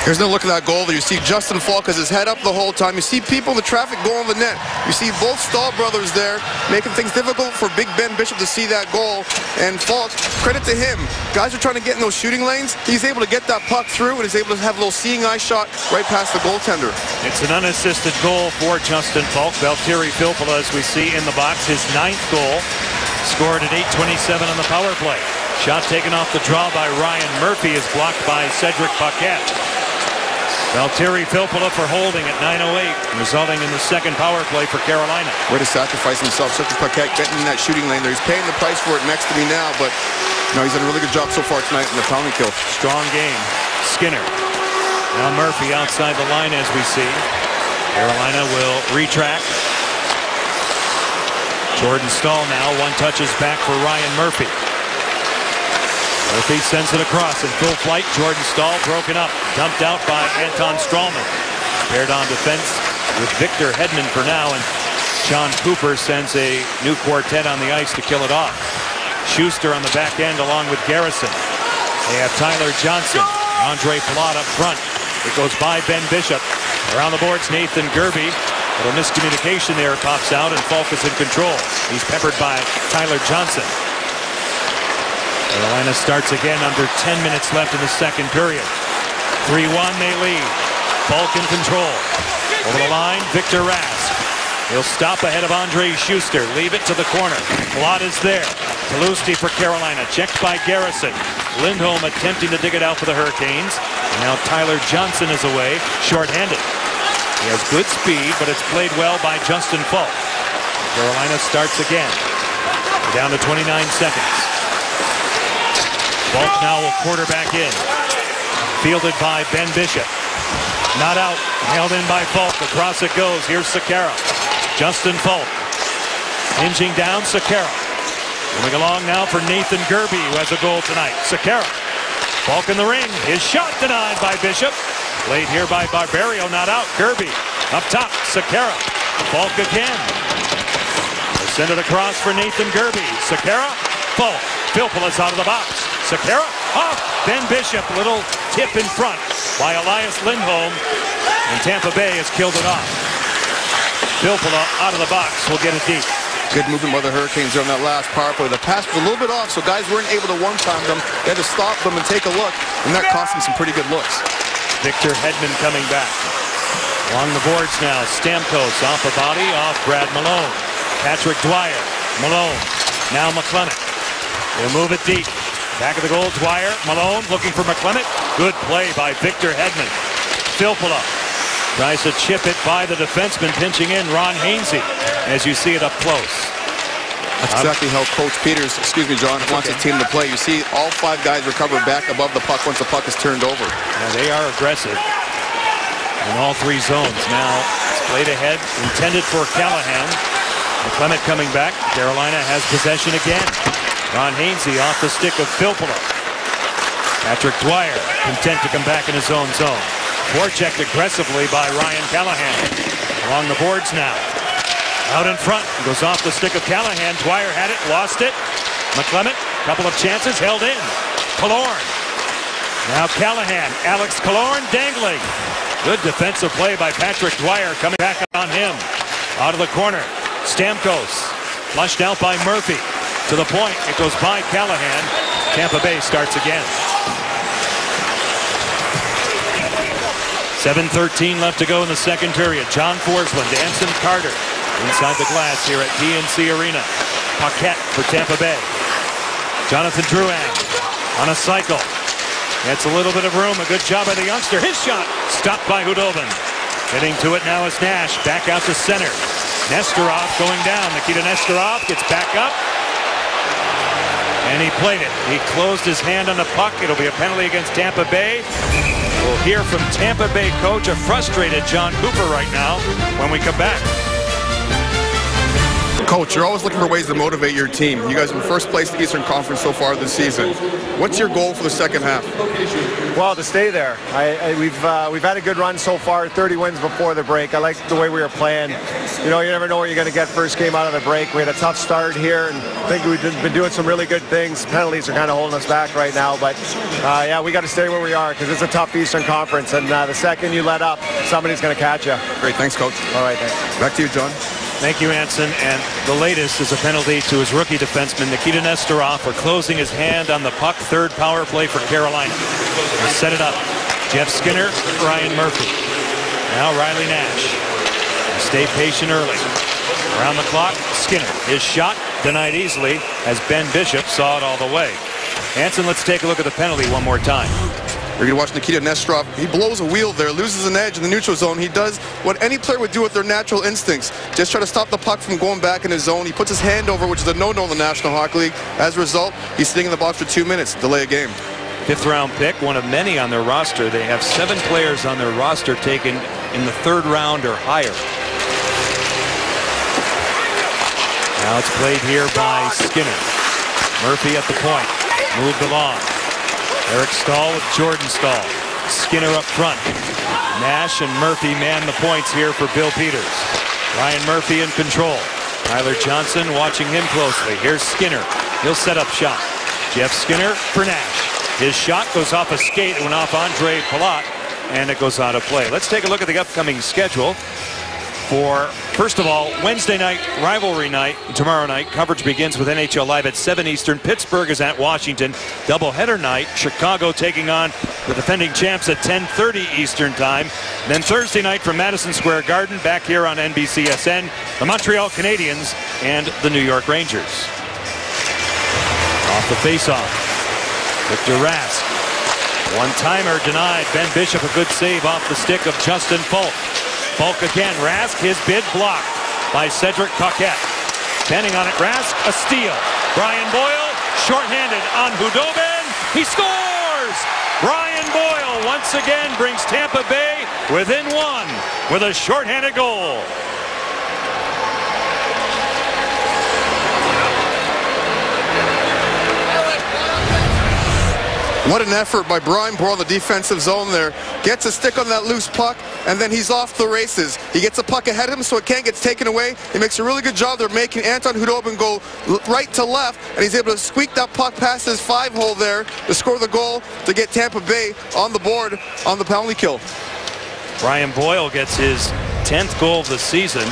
Here's another look at that goal there. You see Justin Falk has his head up the whole time. You see people in the traffic going to the net. You see both Stahl brothers there making things difficult for Big Ben Bishop to see that goal. And Falk, credit to him. Guys are trying to get in those shooting lanes. He's able to get that puck through and is able to have a little seeing eye shot right past the goaltender. It's an unassisted goal for Justin Falk. Valtteri Filppula, as we see in the box, his 9th goal. Scored at 8:27 on the power play. Shot taken off the draw by Ryan Murphy is blocked by Cedric Paquette. Valtteri Filppula for holding at 9:08, resulting in the second power play for Carolina. Way to sacrifice himself. Cedric Paquette getting in that shooting lane there. He's paying the price for it next to me now, but he's done a really good job so far tonight in the penalty kill. Strong game. Skinner. Now Murphy outside the line as we see. Carolina will retract. Jordan Stahl now. 1 touch is back for Ryan Murphy. Murphy sends it across in full flight. Jordan Stahl broken up. Dumped out by Anton Strawman. Paired on defense with Victor Hedman for now. And Sean Cooper sends a new quartet on the ice to kill it off. Schuster on the back end along with Garrison. They have Tyler Johnson. Andre Palat up front. It goes by Ben Bishop. Around the boards, Nathan Gerby. A little miscommunication there pops out, and Falk is in control. He's peppered by Tyler Johnson. Carolina starts again under 10 minutes left in the second period. 3-1 they lead. Falk in control. Over the line, Victor Rask. He'll stop ahead of Andre Schuster. Leave it to the corner. Palat is there. Talusti for Carolina, checked by Garrison. Lindholm attempting to dig it out for the Hurricanes. And now Tyler Johnson is away, shorthanded. He has good speed, but it's played well by Justin Falk. Carolina starts again. Down to 29 seconds. Falk now will quarterback in. Fielded by Ben Bishop. Not out. Held in by Falk. Across it goes. Here's Sekera. Justin Falk. Hinging down Sekera. Moving along now for Nathan Gerbe, who has a goal tonight. Sekera. Falk in the ring. His shot denied by Bishop. Played here by Barberio. Not out. Gerbe. Up top. Sekera. Falk again. They send it across for Nathan Gerbe. Sekera. Falk. Filppula's out of the box. Sekera. Off. Ben Bishop. Little tip in front by Elias Lindholm. And Tampa Bay has killed it off. Filppula out of the box will get it deep. Good movement by the Hurricanes on that last power play. The pass was a little bit off, so guys weren't able to one-time them. They had to stop them and take a look, and that cost them some pretty good looks. Victor Hedman coming back. Along the boards now, Stamkos off a body, off Brad Malone. Patrick Dwyer, Malone, now McClement. They'll move it deep. Back of the goal, Dwyer, Malone looking for McClement. Good play by Victor Hedman. Filppula tries to chip it by the defenseman pinching in, Ron Hainsey, as you see it up close. That's exactly how Coach Peters, John, wants his team to play. You see all five guys recover back above the puck once the puck is turned over. Yeah, they are aggressive in all three zones. Now it's played ahead, intended for Callahan. McClement coming back. Carolina has possession again. Ron Hainsey off the stick of Filppula. Patrick Dwyer content to come back in his own zone. Forechecked aggressively by Ryan Callahan. Along the boards now. Out in front. Goes off the stick of Callahan. Dwyer had it. Lost it. McClement. Couple of chances. Held in. Killorn. Now Callahan. Alex Killorn dangling. Good defensive play by Patrick Dwyer. Coming back on him. Out of the corner. Stamkos. Flushed out by Murphy. To the point. It goes by Callahan. Tampa Bay starts again. 7:13 left to go in the second period. John Forsland, Anson Carter inside the glass here at PNC Arena. Paquette for Tampa Bay. Jonathan Drouin on a cycle. Gets a little bit of room. A good job by the youngster. His shot stopped by Hudobin. Getting to it now is Nash. Back out to center. Nesterov going down. Nikita Nesterov gets back up. And he played it. He closed his hand on the puck. It'll be a penalty against Tampa Bay. We'll hear from Tampa Bay coach, a frustrated John Cooper right now, when we come back. Coach, you're always looking for ways to motivate your team. You guys are in first place in the Eastern Conference so far this season. What's your goal for the second half? Well, to stay there. We've had a good run so far, 30 wins before the break. I like the way we were playing. You know, you never know what you're going to get first game out of the break. We had a tough start here, and I think we've been doing some really good things. Penalties are kind of holding us back right now, but yeah, we got to stay where we are because it's a tough Eastern Conference, and the second you let up, somebody's going to catch you. Great, thanks, Coach. All right, thanks. Back to you, John. Thank you, Anson. And the latest is a penalty to his rookie defenseman, Nikita Nesterov, for closing his hand on the puck. Third power play for Carolina. They set it up. Jeff Skinner, Ryan Murphy. Now Riley Nash. They stay patient early. Around the clock, Skinner. His shot denied easily as Ben Bishop saw it all the way. Anson, let's take a look at the penalty one more time. We're going to watch Nikita Nesterov. He blows a wheel there, loses an edge in the neutral zone. He does what any player would do with their natural instincts. Just try to stop the puck from going back in his zone. He puts his hand over, which is a no-no in the National Hockey League. As a result, he's sitting in the box for 2 minutes, delay a game. Fifth-round pick, one of many on their roster. They have 7 players on their roster taken in the 3rd round or higher. Now it's played here by Skinner. Murphy at the point. Moved along. Eric Stahl with Jordan Stahl. Skinner up front. Nash and Murphy man the points here for Bill Peters. Ryan Murphy in control. Tyler Johnson watching him closely. Here's Skinner. He'll set up shot. Jeff Skinner for Nash. His shot goes off a skate. It went off Andre Palat, and it goes out of play. Let's take a look at the upcoming schedule. For, first of all, Wednesday night, rivalry night, tomorrow night. Coverage begins with NHL Live at 7 Eastern. Pittsburgh is at Washington. Doubleheader night, Chicago taking on the defending champs at 10:30 Eastern time. Then Thursday night from Madison Square Garden, back here on NBCSN, the Montreal Canadiens and the New York Rangers. Off the faceoff. Victor Rask. One-timer denied. Ben Bishop, a good save off the stick of Justin Falk. Falk again. Rask, his bid blocked by Cedric Paquette. Standing on it, Rask, a steal. Brian Boyle, shorthanded on Hudobin. He scores! Brian Boyle once again brings Tampa Bay within one with a shorthanded goal. What an effort by Brian Boyle in the defensive zone there. Gets a stick on that loose puck, and then he's off the races. He gets a puck ahead of him so it can't get taken away. He makes a really good job there making Anton Hudobin go right to left, and he's able to squeak that puck past his 5-hole there to score the goal to get Tampa Bay on the board on the penalty kill. Brian Boyle gets his 10th goal of the season,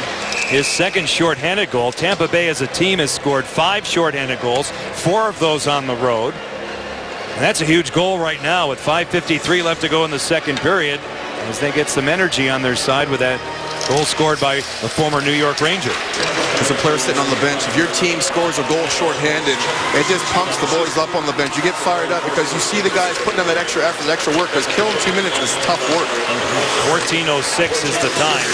his second shorthanded goal. Tampa Bay as a team has scored 5 shorthanded goals, 4 of those on the road. And that's a huge goal right now with 5:53 left to go in the second period as they get some energy on their side with that goal scored by the former New York Ranger. As a player sitting on the bench, if your team scores a goal shorthanded, it just pumps the boys up on the bench. You get fired up because you see the guys putting in that extra effort, that extra work, because killing 2 minutes is tough work. 14:06 is the time.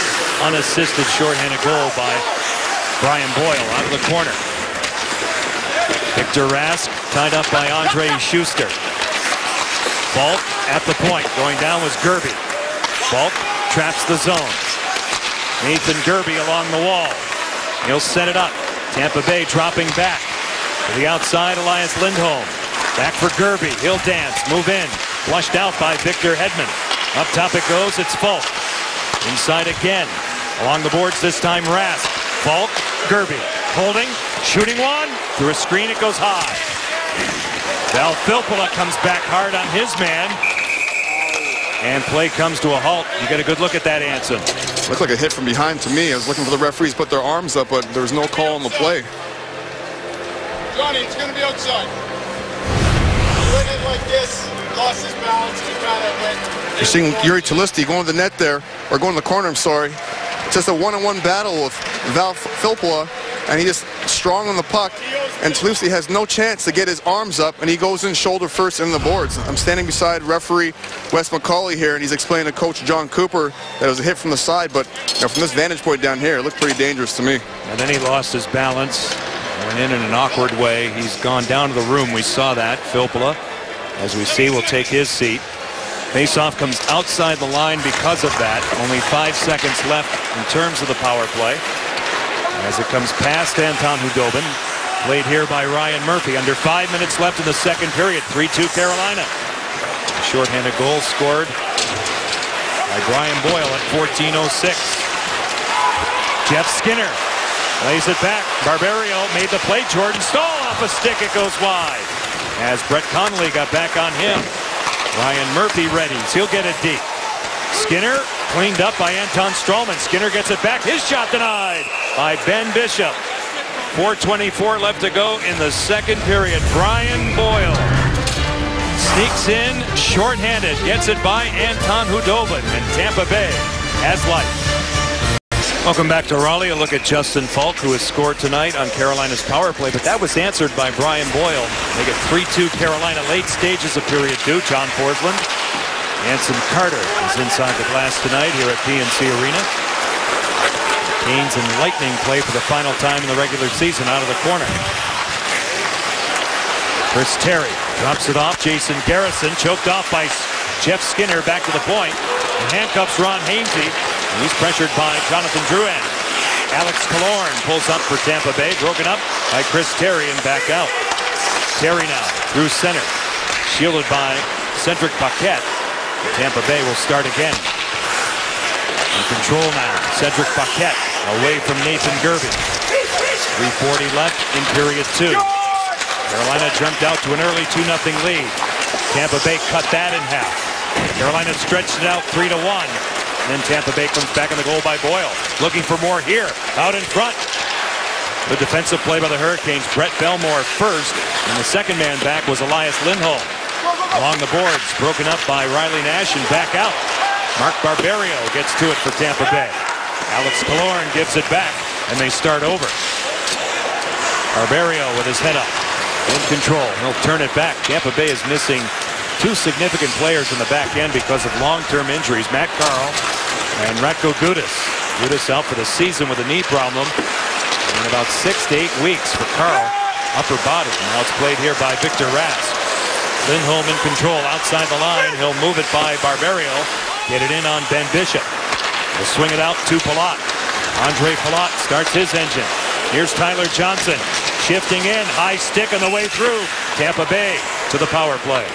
Unassisted shorthanded goal by Brian Boyle out of the corner. Victor Rask tied up by Andre Schuster. Falk at the point. Going down was Gerby. Falk traps the zone. Nathan Gerby along the wall. He'll set it up. Tampa Bay dropping back. To the outside, Elias Lindholm. Back for Gerby. He'll dance. Move in. Flushed out by Victor Hedman. Up top it goes. It's Falk. Inside again. Along the boards this time, Rask. Falk. Gerby. Holding. Shooting one. Through a screen, it goes high. Val Filppula comes back hard on his man. And play comes to a halt. You get a good look at that, Anson. Looked like a hit from behind to me. I was looking for the referees to put their arms up, but there was no call on the play. Johnny, it's going to be outside. He went in like this, lost his balance, and he kind of went. You're seeing Yuri Talisti going to the net there, or going to the corner, I'm sorry. It's just a one-on-one battle with Val Filppula, and he just strong on the puck, and Talisti has no chance to get his arms up, and he goes in shoulder first in the boards. I'm standing beside referee Wes McCauley here, and he's explaining to Coach John Cooper that it was a hit from the side, but from this vantage point down here, it looked pretty dangerous to me. And then he lost his balance, went in an awkward way. He's gone down to the room. We saw that. Filppula, as we see, will take his seat. Faceoff comes outside the line because of that. Only 5 seconds left in terms of the power play. As it comes past Anton Hudobin, played here by Ryan Murphy. Under 5 minutes left in the second period. 3-2 Carolina. A shorthanded goal scored by Brian Boyle at 14:06. Jeff Skinner lays it back. Barberio made the play. Jordan Staal off a stick. It goes wide. As Brett Connolly got back on him. Ryan Murphy readies. He'll get it deep. Skinner cleaned up by Anton Stralman. Skinner gets it back. His shot denied by Ben Bishop. 4:24 left to go in the second period. Brian Boyle sneaks in shorthanded. Gets it by Anton Hudobin. And Tampa Bay has life. Welcome back to Raleigh. A look at Justin Falk, who has scored tonight on Carolina's power play, but that was answered by Brian Boyle. They get 3-2 Carolina, late stages of period 2. John Forsland. Anson Carter is inside the glass tonight here at PNC Arena. Canes and Lightning play for the final time in the regular season out of the corner. Chris Terry drops it off. Jason Garrison choked off by Jeff Skinner back to the point. And handcuffs Ron Hainsey. And he's pressured by Jonathan Drouin. Alex Killorn pulls up for Tampa Bay. Broken up by Chris Terry and back out. Terry now through center. Shielded by Cedric Paquette. Tampa Bay will start again. In control now. Cedric Paquette away from Nathan Gerby. 3:40 left in period 2. Carolina jumped out to an early 2-0 lead. Tampa Bay cut that in half. Carolina stretched it out 3-1. And then Tampa Bay comes back on the goal by Boyle. Looking for more here. Out in front. Good defensive play by the Hurricanes. Brett Belmore first. And the second man back was Elias Lindholm. Along the boards. Broken up by Riley Nash and back out. Mark Barberio gets to it for Tampa Bay. Alex Killorn gives it back. And they start over. Barberio with his head up. in control. He'll turn it back. Tampa Bay is missing two significant players in the back end because of long-term injuries. Matt Carle and Ratko Gudas. Gudas out for the season with a knee problem. In about 6 to 8 weeks for Carle. Upper body. Now it's played here by Victor Rask. Lindholm in control outside the line. He'll move it by Barberio. Get it in on Ben Bishop. He'll swing it out to Palat. Andre Palat starts his engine. Here's Tyler Johnson. Shifting in. High stick on the way through. Tampa Bay to the power play.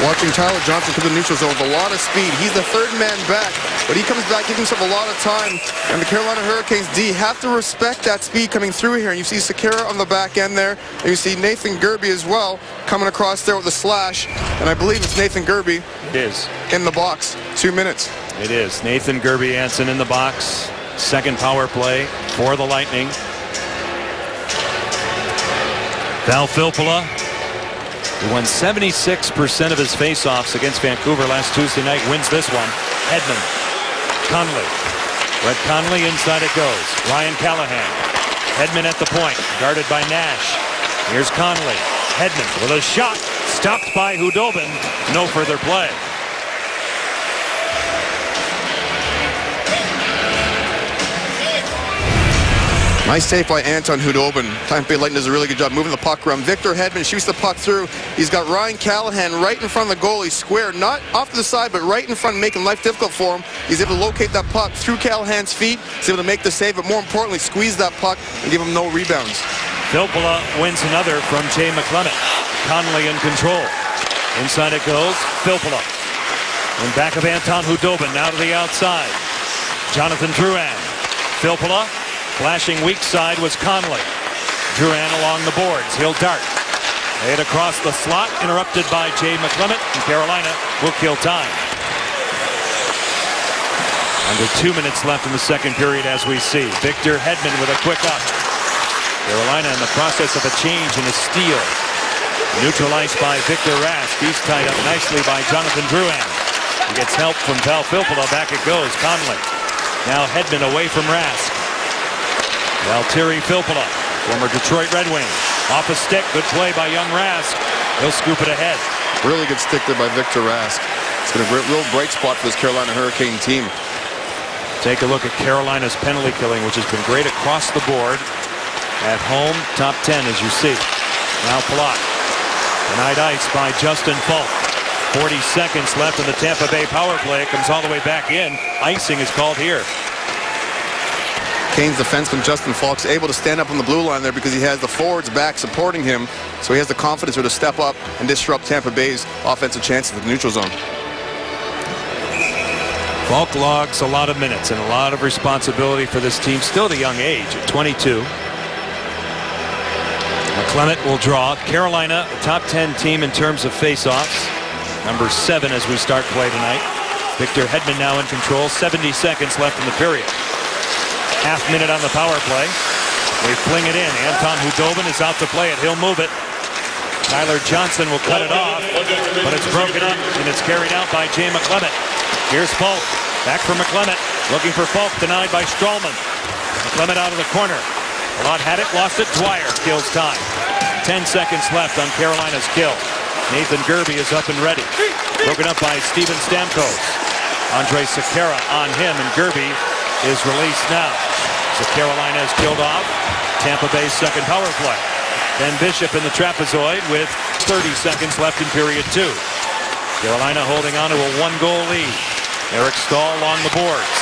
Watching Tyler Johnson to the neutral zone with a lot of speed. He's the third man back, but he comes back, gives himself a lot of time. And the Carolina Hurricanes D have to respect that speed coming through here. And you see Sekera on the back end there. And you see Nathan Gerbe as well coming across there with a slash. And I believe it's Nathan Gerbe. It is. In the box. 2 minutes. It is. Nathan Gerbe-Jansen in the box. Second power play for the Lightning. Val Filppula, who won 76% of his faceoffs against Vancouver last Tuesday night, wins this one. Hedman. Conley. Brett Conley, inside it goes. Ryan Callahan. Hedman at the point, guarded by Nash. Here's Conley. Hedman with a shot. Stopped by Hudobin. No further play. Nice save by Anton Hudobin. Tampa Bay Lightning does a really good job moving the puck around. Victor Hedman shoots the puck through. He's got Ryan Callahan right in front of the goalie, square, not off to the side, but right in front, making life difficult for him. He's able to locate that puck through Callahan's feet. He's able to make the save, but more importantly, squeeze that puck and give him no rebounds. Filppula wins another from Jay McClement. Conley in control. Inside it goes. Filppula. In back of Anton Hudobin, now to the outside. Jonathan Drouin. Filppula. Flashing weak side was Conley. Drouin along the boards. He'll dart. Hit across the slot, interrupted by Jay McClement, and Carolina will kill time. Under 2 minutes left in the second period as we see. Victor Hedman with a quick up. Carolina in the process of a change in a steal. Neutralized by Victor Rask. He's tied up nicely by Jonathan Drouin. He gets help from Val Filppula. Back it goes. Conley. Now Hedman away from Rask. Valtteri Filppula, former Detroit Red Wing. Off a stick, good play by young Rask. He'll scoop it ahead. Really good stick there by Victor Rask. It's been a real bright spot for this Carolina Hurricane team. Take a look at Carolina's penalty killing, which has been great across the board. At home, top 10 as you see. Now Palat. Denied ice by Justin Falk. 40 seconds left in the Tampa Bay power play. It comes all the way back in. Icing is called here. Canes defenseman Justin Falk's able to stand up on the blue line there because he has the forwards back supporting him, so he has the confidence to step up and disrupt Tampa Bay's offensive chances at the neutral zone. Falk logs a lot of minutes and a lot of responsibility for this team, still at a young age at 22. McClement will draw. Carolina, a top 10 team in terms of faceoffs. Number 7 as we start play tonight. Victor Hedman now in control. 70 seconds left in the period. Half minute on the power play. They fling it in. Anton Hudobin is out to play it. He'll move it. Tyler Johnson will cut it off, but it's broken up and it's carried out by Jay McClement. Here's Falk. Back for McClement. Looking for Falk. Denied by Stralman. McClement out of the corner. Palat had it, lost it. Dwyer kills time. 10 seconds left on Carolina's kill. Nathan Gerbe is up and ready. Broken up by Steven Stamkos. Andre Sekera on him, and Gerbe is released now. So Carolina is killed off. Tampa Bay's second power play. Ben Bishop in the trapezoid with 30 seconds left in period 2. Carolina holding on to a 1-goal lead. Eric Staal along the boards.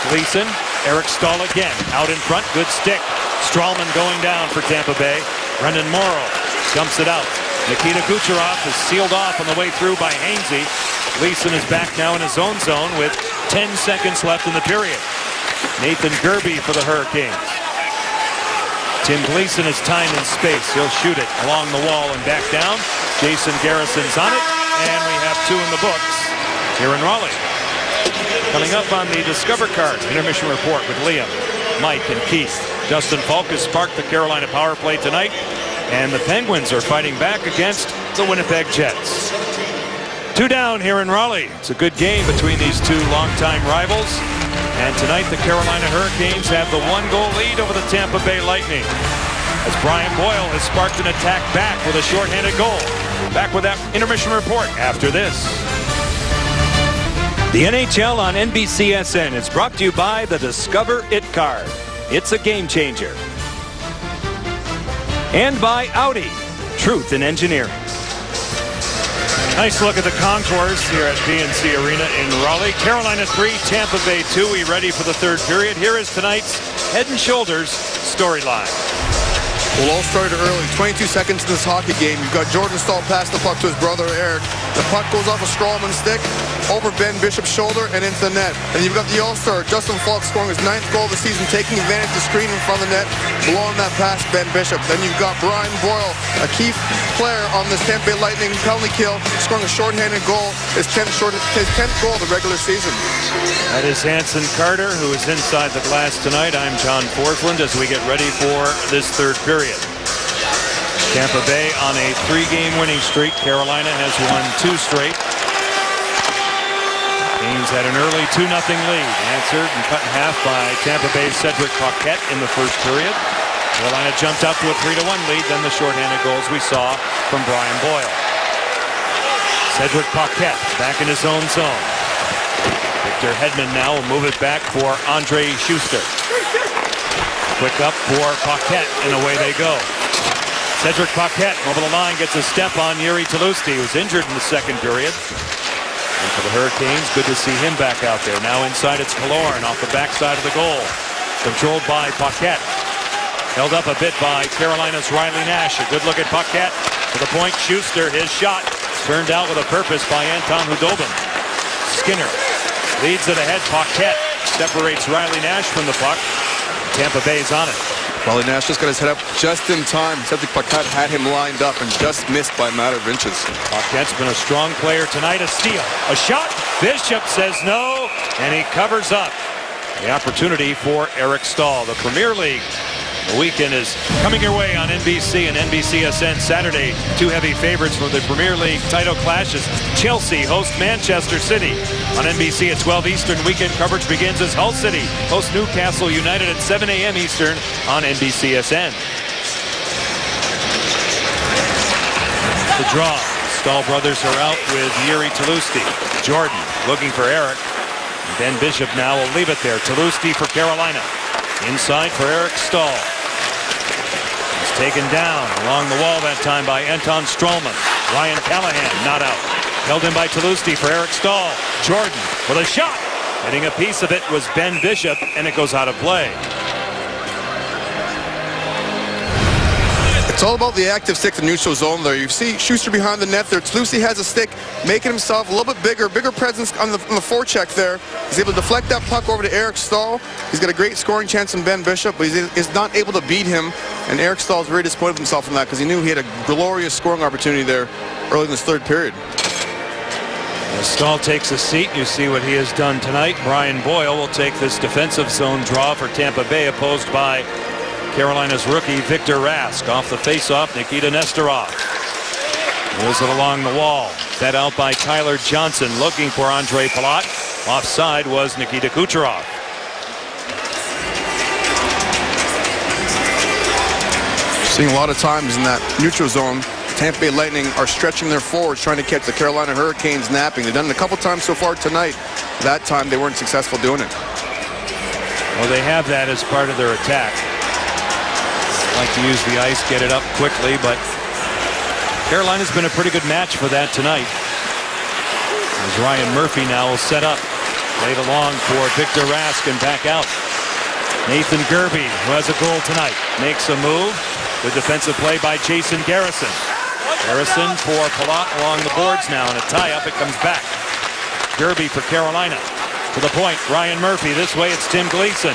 Gleason, Eric Staal again. Out in front, good stick. Stralman going down for Tampa Bay. Brendan Morrow dumps it out. Nikita Kucherov is sealed off on the way through by Hainsey. Gleason is back now in his own zone with 10 seconds left in the period. Nathan Gerbe for the Hurricanes. Tim Gleason is time and space. He'll shoot it along the wall and back down. Jason Garrison's on it, and we have 2 in the books here in Raleigh. Coming up on the Discover Card intermission report with Liam, Mike, and Keith. Justin Falk has sparked the Carolina power play tonight, and the Penguins are fighting back against the Winnipeg Jets. 2 down here in Raleigh. It's a good game between these two longtime rivals. And tonight the Carolina Hurricanes have the 1-goal lead over the Tampa Bay Lightning, as Brian Boyle has sparked an attack back with a shorthanded goal. Back with that intermission report after this. The NHL on NBCSN is brought to you by the Discover It card. It's a game changer. And by Audi, truth in engineering. Nice look at the concourse here at PNC Arena in Raleigh. Carolina 3, Tampa Bay 2. We ready for the third period. Here is tonight's Head and Shoulders storyline. Well, all started early. 22 seconds in this hockey game. You've got Jordan Staal pass the puck to his brother Eric. The puck goes off a Strallman's stick, over Ben Bishop's shoulder, and into the net. And you've got the All-Star, Justin Falk, scoring his 9th goal of the season, taking advantage of the screen in front of the net, blowing that past Ben Bishop. Then you've got Brian Boyle, a key player on this Tampa Bay Lightning penalty kill, scoring a shorthanded goal, his 10th goal of the regular season. That is Hanson Carter, who is inside the glass tonight. I'm John Forsland as we get ready for this third period. Tampa Bay on a 3-game winning streak. Carolina has won 2 straight. Canes had an early 2-0 lead, answered and cut in half by Tampa Bay's Cedric Paquette in the first period. Carolina jumped up to a 3-1 lead, then the shorthanded goals we saw from Brian Boyle. Cedric Paquette back in his own zone. Victor Hedman now will move it back for Andre Schuster. Quick up for Paquette, and away they go. Cedric Paquette over the line, gets a step on Jiri Tlusty, who's injured in the second period. And for the Hurricanes, good to see him back out there. Now inside it's Killorn off the backside of the goal. Controlled by Paquette. Held up a bit by Carolina's Riley Nash. A good look at Paquette. To the point, Schuster, his shot. Turned out with a purpose by Anton Khudobin. Skinner leads it ahead. Paquette separates Riley Nash from the puck. Tampa Bay's on it. Riley Nash just got his head up just in time. Cedric Paquette had him lined up and just missed by a matter of inches. Paquette's been a strong player tonight. A steal. A shot. Bishop says no, and he covers up. The opportunity for Eric Staal. The Premier League. The weekend is coming your way on NBC and NBCSN Saturday. 2 heavy favorites for the Premier League title clashes. Chelsea host Manchester City on NBC at 12 Eastern. Weekend coverage begins as Hull City host Newcastle United at 7 a.m. Eastern on NBCSN. The draw. Staal brothers are out with Jiri Tlusty. Jordan looking for Eric. Ben Bishop now will leave it there. Tlusty for Carolina. Inside for Eric Staal. Taken down along the wall that time by Anton Strallman. Ryan Callahan not out. Held in by Tlusty for Eric Staal. Jordan with a shot. Hitting a piece of it was Ben Bishop, and it goes out of play. It's all about the active stick, the neutral zone there. You see Schuster behind the net there. Tlusty has a stick, making himself a little bit bigger presence on the forecheck there. He's able to deflect that puck over to Eric Staal. He's got a great scoring chance in Ben Bishop, but he's not able to beat him. And Eric Staal is very disappointed with himself in that because he knew he had a glorious scoring opportunity there early in this third period. As Staal takes a seat, you see what he has done tonight. Brian Boyle will take this defensive zone draw for Tampa Bay, opposed by Carolina's rookie Victor Rask. Off the faceoff, Nikita Nesterov moves it along the wall. Fed out by Tyler Johnson, looking for Andre Palat. Offside was Nikita Kucherov. Seeing a lot of times in that neutral zone, Tampa Bay Lightning are stretching their forwards, trying to catch the Carolina Hurricanes napping. They've done it a couple times so far tonight. That time they weren't successful doing it. Well, they have that as part of their attack. Like to use the ice, get it up quickly, but Carolina's been a pretty good match for that tonight. As Ryan Murphy now will set up. Laid along for Victor Rask and back out. Nathan Gerbe, who has a goal tonight, makes a move. Good defensive play by Jason Garrison. Garrison for Palat along the boards now, and a tie-up. It comes back. Gerbe for Carolina. To the point, Ryan Murphy. This way it's Tim Gleason.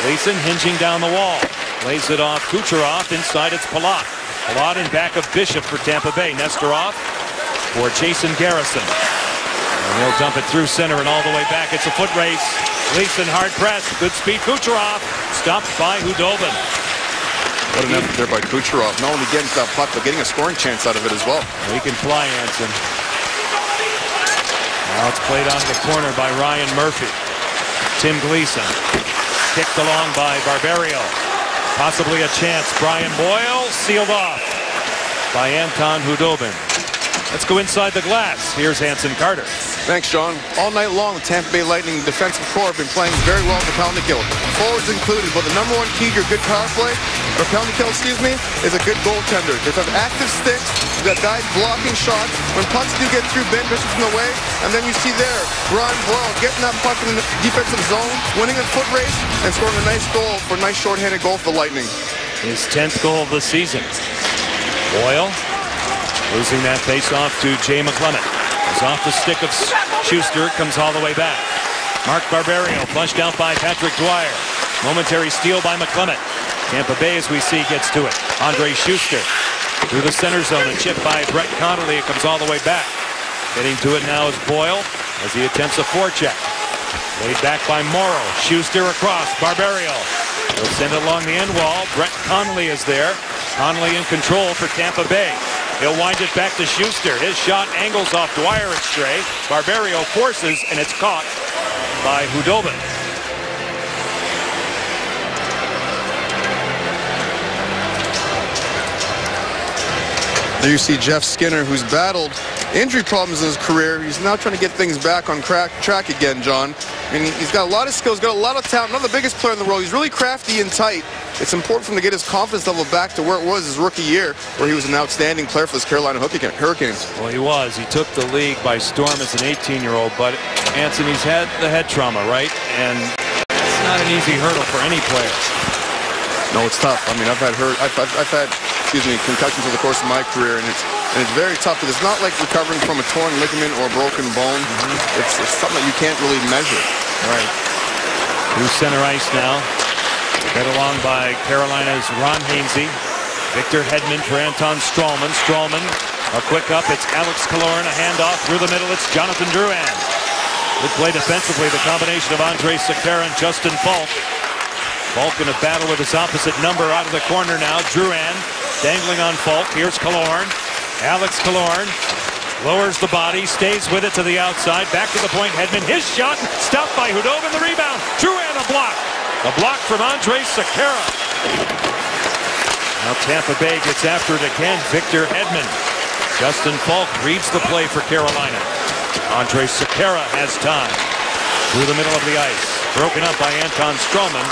Gleason hinging down the wall. Lays it off Kucherov. Inside it's Palat. Palat in back of Bishop for Tampa Bay. Nesterov for Jason Garrison. And he'll dump it through center and all the way back. It's a foot race. Gleason hard press. Good speed. Kucherov stopped by Khudobin. What an effort there by Kucherov. Not only getting to that puck, but getting a scoring chance out of it as well. He can fly, Hanson. Now it's played onto the corner by Ryan Murphy. Tim Gleason. Kicked along by Barberio. Possibly a chance. Brian Boyle sealed off by Anton Khudobin. Let's go inside the glass. Here's Hanson Carter. Thanks, John. All night long, the Tampa Bay Lightning defensive core have been playing very well for pound to kill. Forwards included, but the number one key to your good power play, or pound to kill, excuse me, is a good goaltender. They have active sticks, you got guys blocking shots. When pucks do get through Ben Bishop from the way, and then you see there, Brian Boyle getting that puck in the defensive zone, winning a foot race, and scoring a nice goal for a nice shorthanded goal for the Lightning. His 10th goal of the season. Boyle losing that face-off to Jay McClement. It's off the stick of Schuster, comes all the way back. Mark Barberio flushed out by Patrick Dwyer. Momentary steal by McClement. Tampa Bay, as we see, gets to it. Andre Schuster through the center zone, a chip by Brett Connolly. It comes all the way back. Getting to it now is Boyle as he attempts a forecheck. Laid back by Morrow. Schuster across. Barberio. He'll send it along the end wall. Brett Connolly is there. Connolly in control for Tampa Bay. He'll wind it back to Schuster. His shot angles off Dwyer at stray. Barberio forces, and it's caught by Khudobin. There you see Jeff Skinner, who's battled injury problems in his career. He's now trying to get things back on track again, John. I mean, he's got a lot of skills, got a lot of talent. Not the biggest player in the world. He's really crafty and tight. It's important for him to get his confidence level back to where it was his rookie year, where he was an outstanding player for the Carolina Hurricanes. Well, he was. He took the league by storm as an 18-year-old, but Anthony's had the head trauma, right? And it's not an easy hurdle for any player. No, it's tough. I mean, I've had concussions over the course of my career, and it's very tough because it's not like recovering from a torn ligament or a broken bone. It's something that you can't really measure. Right. Through center ice now. Led along by Carolina's Ron Hainsey. Victor Hedman for Anton Stralman. Stralman, a quick up. It's Alex Killorn. A handoff through the middle. It's Jonathan Drouin. Good play defensively. The combination of Andrej Sekera and Justin Falk. Falk in a battle with his opposite number out of the corner now. Drouin dangling on Falk. Here's Killorn. Alex Killorn lowers the body, stays with it to the outside. Back to the point. Hedman, his shot, stopped by Khudobin. The rebound. Drouin, a block. A block from Andrej Sekera. Now Tampa Bay gets after it again. Victor Hedman. Justin Falk reads the play for Carolina. Andrej Sekera has time. Through the middle of the ice. Broken up by Anton Stralman.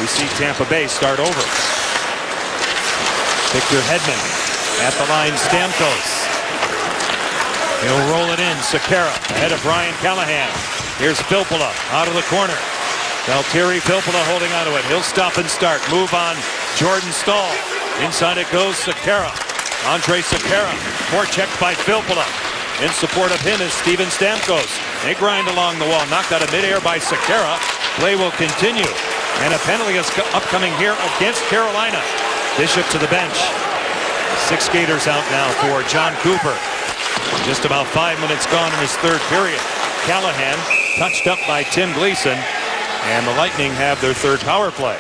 We see Tampa Bay start over. Victor Hedman at the line. Stamkos. He'll roll it in. Sekera ahead of Brian Callahan. Here's Filppula out of the corner. Valtteri Filppula holding onto it. He'll stop and start. Move on Jordan Staal. Inside it goes Sekera. Andrej Sekera. Forechecked by Filppula. In support of him is Steven Stamkos. They grind along the wall. Knocked out of midair by Sekera. Play will continue. And a penalty is upcoming here against Carolina. Bishop to the bench. 6 skaters out now for John Cooper. Just about 5 minutes gone in his third period. Callahan touched up by Tim Gleason. And the Lightning have their third power play.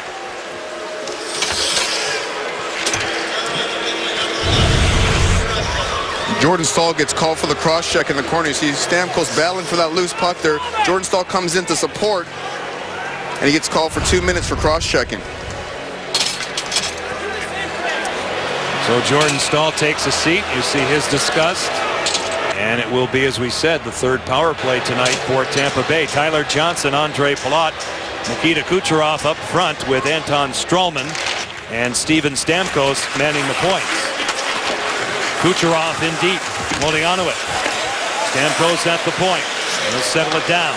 Jordan Staal gets called for the cross-check in the corner. You see Stamkos battling for that loose puck there. Jordan Staal comes in to support, and he gets called for 2 minutes for cross-checking. So Jordan Staal takes a seat. You see his disgust. And it will be, as we said, the third power play tonight for Tampa Bay. Tyler Johnson, Andre Palat, Nikita Kucherov up front with Anton Stralman and Steven Stamkos manning the points. Kucherov in deep, holding onto it. Stamkos at the point. He'll settle it down.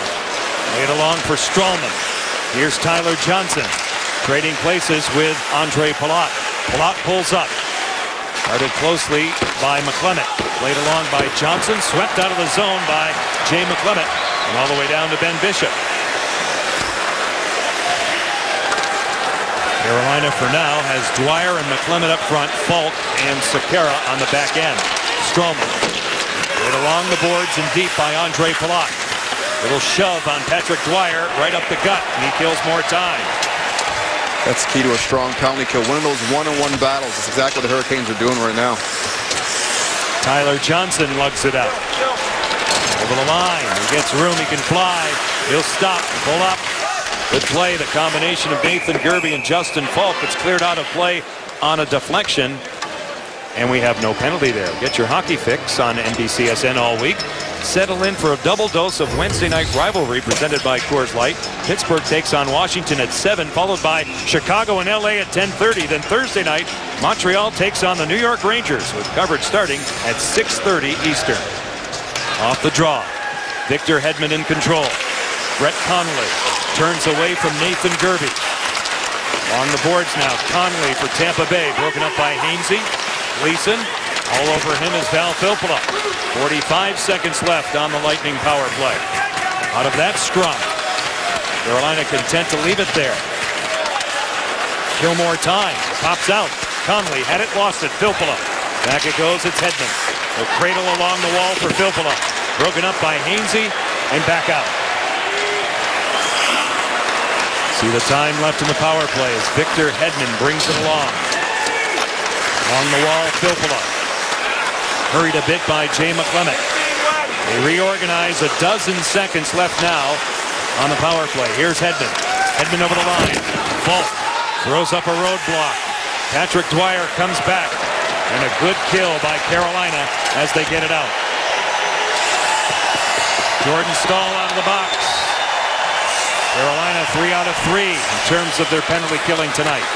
Lay it along for Stralman. Here's Tyler Johnson, trading places with Andre Palat. Palat pulls up. Guarded closely by McClement. Played along by Johnson. Swept out of the zone by Jay McClement. And all the way down to Ben Bishop. Carolina for now has Dwyer and McClement up front. Falk and Sekera on the back end. Stralman. Played along the boards and deep by Andre Palat. Little shove on Patrick Dwyer right up the gut. And he kills more time. That's the key to a strong penalty kill. One of those one-on-one battles. That's exactly what the Hurricanes are doing right now. Tyler Johnson lugs it out. Over the line. He gets room. He can fly. He'll stop. Pull up. Good play. The combination of Nathan Gerbe and Justin Falk. It's cleared out of play on a deflection. And we have no penalty there. Get your hockey fix on NBCSN all week. Settle in for a double dose of Wednesday night rivalry presented by Coors Light. Pittsburgh takes on Washington at 7, followed by Chicago and LA at 10:30. Then Thursday night, Montreal takes on the New York Rangers with coverage starting at 6:30 Eastern. Off the draw, Victor Hedman in control. Brett Connolly turns away from Nathan Gerbe. On the boards now, Connolly for Tampa Bay, broken up by Hainsey. Gleason, all over him is Val Filppula. 45 seconds left on the Lightning power play. Out of that scrum, Carolina content to leave it there. Gilmore time, pops out. Connolly had it, lost it. Filppula. Back it goes, it's Hedman. The cradle along the wall for Filppula. Broken up by Hainsey and back out. See the time left in the power play as Victor Hedman brings it along. On the wall, Filppula. Hurried a bit by Jay McClement. They reorganize. A dozen seconds left now on the power play. Here's Hedman. Hedman over the line. Falk throws up a roadblock. Patrick Dwyer comes back. And a good kill by Carolina as they get it out. Jordan Staal out of the box. Carolina 3 out of 3 in terms of their penalty killing tonight.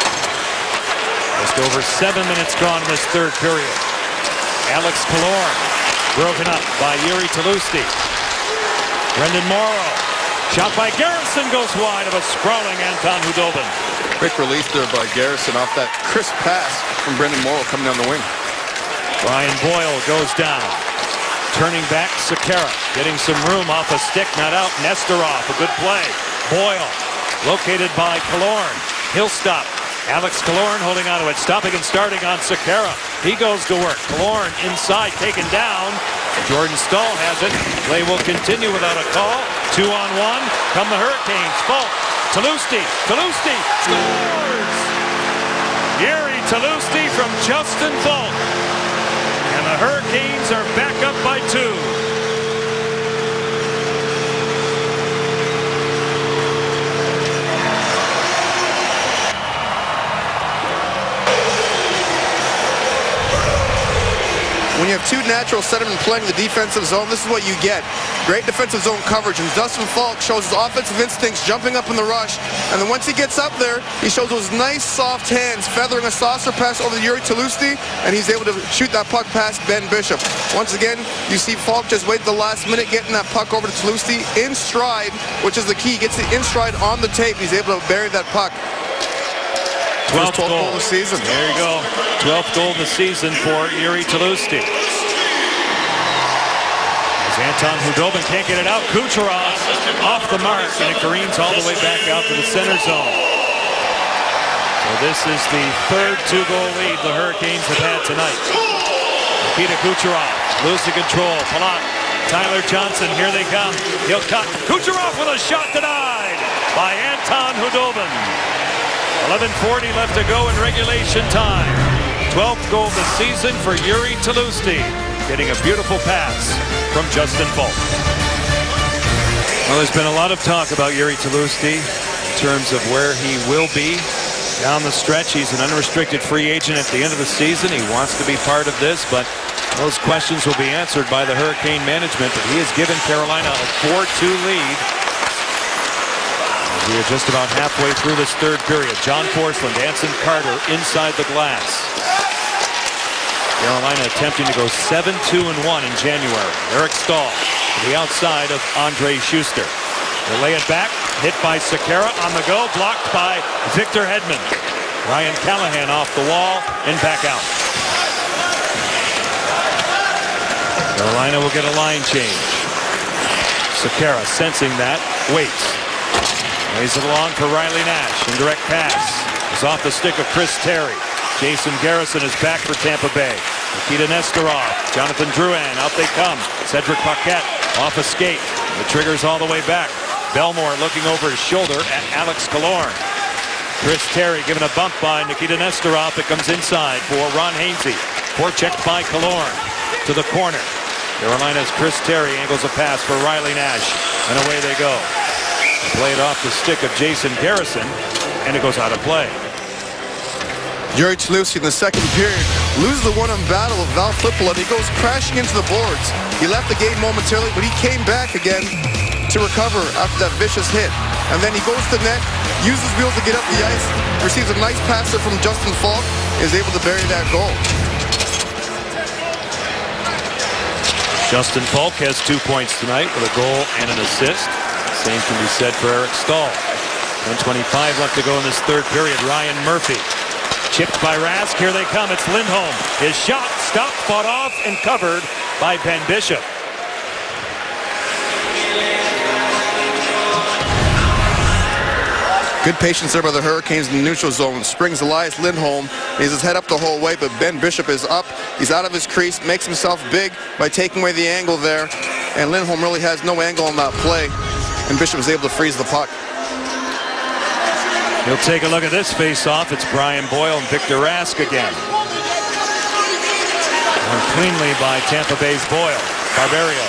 Just over 7 minutes gone in this third period. Alex Killorn broken up by Jiri Tlusty. Brendan Morrow. Shot by Garrison goes wide of a sprawling Anton Khudobin. Quick release there by Garrison off that crisp pass from Brendan Morrow coming down the wing. Brian Boyle goes down. Turning back, Sekera getting some room off a stick, not out. Nesterov, a good play. Boyle located by Killorn. He'll stop. Alex Killorn holding on to it, stopping and starting on Sekera. He goes to work. Killorn inside, taken down. Jordan Staal has it. Play will continue without a call. 2-on-1. Come the Hurricanes. Falk. Tlusty. Tlusty scores! Jiri Tlusty from Justin Falk. And the Hurricanes are back up by 2. When you have two natural centermen playing the defensive zone, this is what you get. Great defensive zone coverage, and Justin Falk shows his offensive instincts jumping up in the rush, and then once he gets up there, he shows those nice soft hands, feathering a saucer pass over to Jiri Tlusty, and he's able to shoot that puck past Ben Bishop. Once again, you see Falk just wait the last minute, getting that puck over to Tlusty in stride, which is the key. He gets the in stride on the tape. He's able to bury that puck. 12th goal of the season. There you go. 12th goal of the season for Jiri Tlusty. As Anton Khudobin can't get it out, Kucherov off the mark, and it careens all the way back out to the center zone. So this is the third 2-goal lead the Hurricanes have had tonight. Nikita Kucherov losing control. Palat, Tyler Johnson, here they come. He'll cut. Kucherov with a shot denied by Anton Khudobin. 11:40 left to go in regulation time. 12th goal of the season for Jiri Tlusty. Getting a beautiful pass from Justin Falk. Well, there's been a lot of talk about Jiri Tlusty in terms of where he will be down the stretch. He's an unrestricted free agent at the end of the season. He wants to be part of this, but those questions will be answered by the Hurricane management. But he has given Carolina a 4-2 lead. We are just about halfway through this third period. John Forsland, Anson Carter inside the glass. Carolina attempting to go 7-2-1 in January. Eric Staal to the outside of Andre Schuster. They lay it back, hit by Sekera on the go, blocked by Victor Hedman. Ryan Callahan off the wall and back out. Carolina will get a line change. Sekera sensing that, waits. Lays it along for Riley Nash. Indirect pass is off the stick of Chris Terry. Jason Garrison is back for Tampa Bay. Nikita Nesterov, Jonathan Drouin, out they come. Cedric Paquette off a skate. The trigger's all the way back. Belmore looking over his shoulder at Alex Killorn. Chris Terry given a bump by Nikita Nesterov that comes inside for Ron Hainsey. Forechecked by Killorn to the corner. Carolina's Chris Terry angles a pass for Riley Nash, and away they go. Play it off the stick of Jason Garrison, and it goes out of play. Jiri Chalupsky in the second period loses the one-on battle of Val Flippola, and he goes crashing into the boards. He left the game momentarily, but he came back again to recover after that vicious hit. And then he goes to the net, uses wheels to get up the ice, receives a nice passer from Justin Falk, is able to bury that goal. Justin Falk has 2 points tonight with a goal and an assist. Same can be said for Eric Stahl. 1:25 left to go in this third period. Ryan Murphy chipped by Rask. Here they come. It's Lindholm. His shot stopped, fought off, and covered by Ben Bishop. Good patience there by the Hurricanes in the neutral zone. Springs Elias Lindholm. He has his head up the whole way, but Ben Bishop is up. He's out of his crease, makes himself big by taking away the angle there. And Lindholm really has no angle on that play. And Bishop is able to freeze the puck. He'll take a look at this face-off. It's Brian Boyle and Victor Rask again. Won cleanly by Tampa Bay's Boyle. Barberio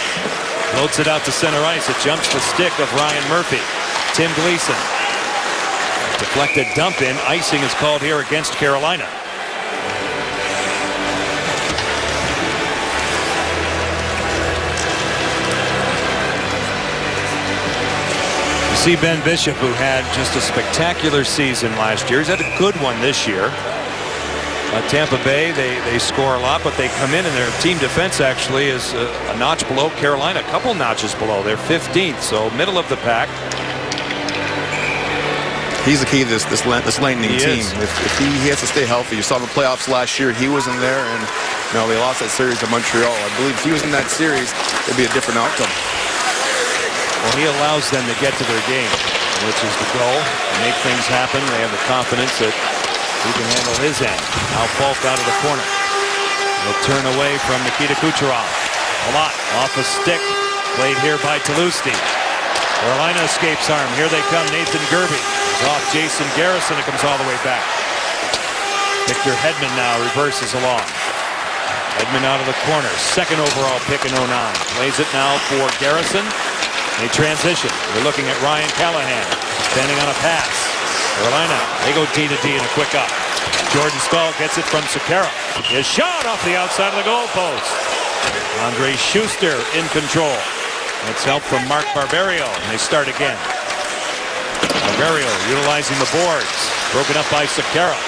floats it out to center ice. It jumps the stick of Ryan Murphy. Tim Gleason. Deflected dump in. Icing is called here against Carolina. You see Ben Bishop, who had just a spectacular season last year. He's had a good one this year. Tampa Bay, they score a lot, but they come in and their team defense actually is a notch below Carolina, a couple notches below. They're 15th, so middle of the pack. He's the key to this lightning team. If he has to stay healthy. You saw the playoffs last year. He wasn't there, and they lost that series to Montreal. I believe if he was in that series, it'd be a different outcome. Well, he allows them to get to their game, which is the goal. Make things happen. They have the confidence that he can handle his end. Now Falk out of the corner. He'll turn away from Nikita Kucherov. A lot off a stick. Played here by Chalupsky. Carolina escapes harm. Here they come. Nathan Gerby. Off Jason Garrison. It comes all the way back. Victor Hedman now reverses along. Hedman out of the corner. Second overall pick in 09. Plays it now for Garrison. They transition. We're looking at Ryan Callahan standing on a pass. Carolina, they go D to D in a quick up. Jordan Staal gets it from Sekera. His shot off the outside of the goalpost. Andre Schuster in control. It's help from Mark Barberio, and they start again. Barberio utilizing the boards. Broken up by Sekera.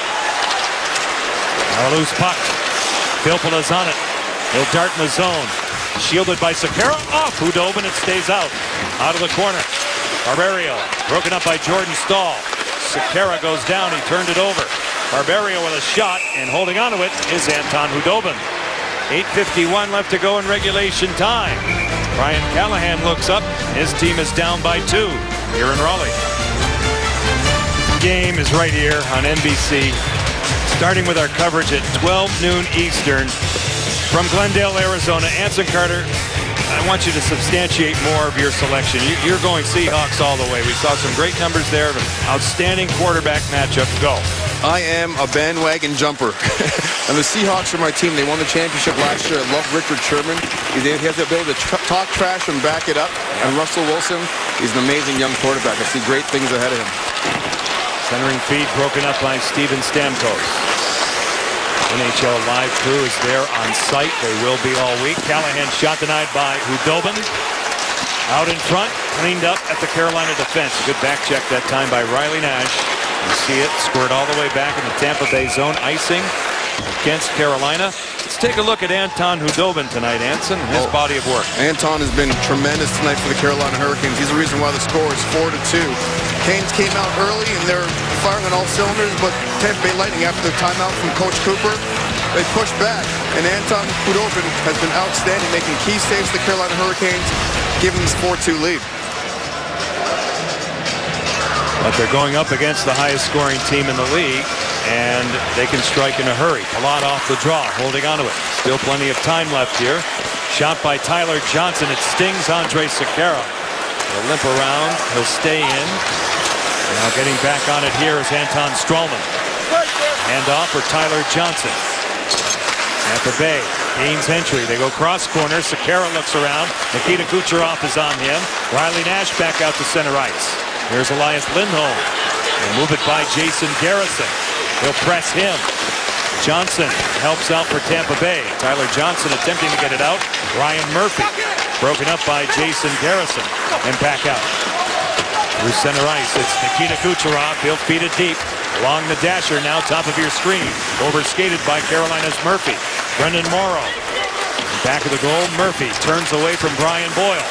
Now a loose puck. Filppula's on it. He'll dart in the zone. Shielded by Sekera. Off Hudobin. It stays out. Out of the corner. Barberio broken up by Jordan Staal. Sekera goes down. He turned it over. Barberio with a shot, and holding onto it is Anton Hudobin. 8:51 left to go in regulation time. Ryan Callahan looks up. His team is down by 2 here in Raleigh. Game is right here on NBC, starting with our coverage at 12 noon Eastern from Glendale, Arizona. Anson Carter, I want you to substantiate more of your selection. You're going Seahawks all the way. We saw some great numbers there. Outstanding quarterback matchup. Go. I am a bandwagon jumper. And the Seahawks are my team. They won the championship last year. I love Richard Sherman. He has the ability to talk trash and back it up. And Russell Wilson, he's an amazing young quarterback. I see great things ahead of him. Centering feed broken up by Steven Stamkos. NHL Live crew is there on site. They will be all week. Callahan shot denied by Hudobin. Out in front, cleaned up at the Carolina defense. A good back check that time by Riley Nash. You see it squared all the way back in the Tampa Bay zone. Icing against Carolina. Let's take a look at Anton Hudobin tonight, Anson, and his body of work. Anton has been tremendous tonight for the Carolina Hurricanes. He's the reason why the score is 4-2. Canes came out early and they're firing on all cylinders, but Tampa Bay Lightning, after the timeout from Coach Cooper, they pushed back. And Anton Hudobin has been outstanding, making key saves to the Carolina Hurricanes, giving this 4-2 lead. But they're going up against the highest scoring team in the league, and they can strike in a hurry. Palat off the draw, holding onto it. Still plenty of time left here. Shot by Tyler Johnson. It stings Andre Sekera. He'll limp around. He'll stay in. Now getting back on it here is Anton Stralman. Hand off for Tyler Johnson. Tampa Bay gains entry. They go cross corner. Sekera looks around. Nikita Kucherov is on him. Riley Nash back out to center ice. Here's Elias Lindholm. They move it by Jason Garrison. He'll press him. Johnson helps out for Tampa Bay. Tyler Johnson attempting to get it out. Ryan Murphy broken up by Jason Garrison and back out. Through center ice, it's Nikita Kucherov. He'll feed it deep. Along the dasher, now top of your screen. Overskated by Carolina's Murphy. Brendan Morrow. Back of the goal, Murphy turns away from Brian Boyle.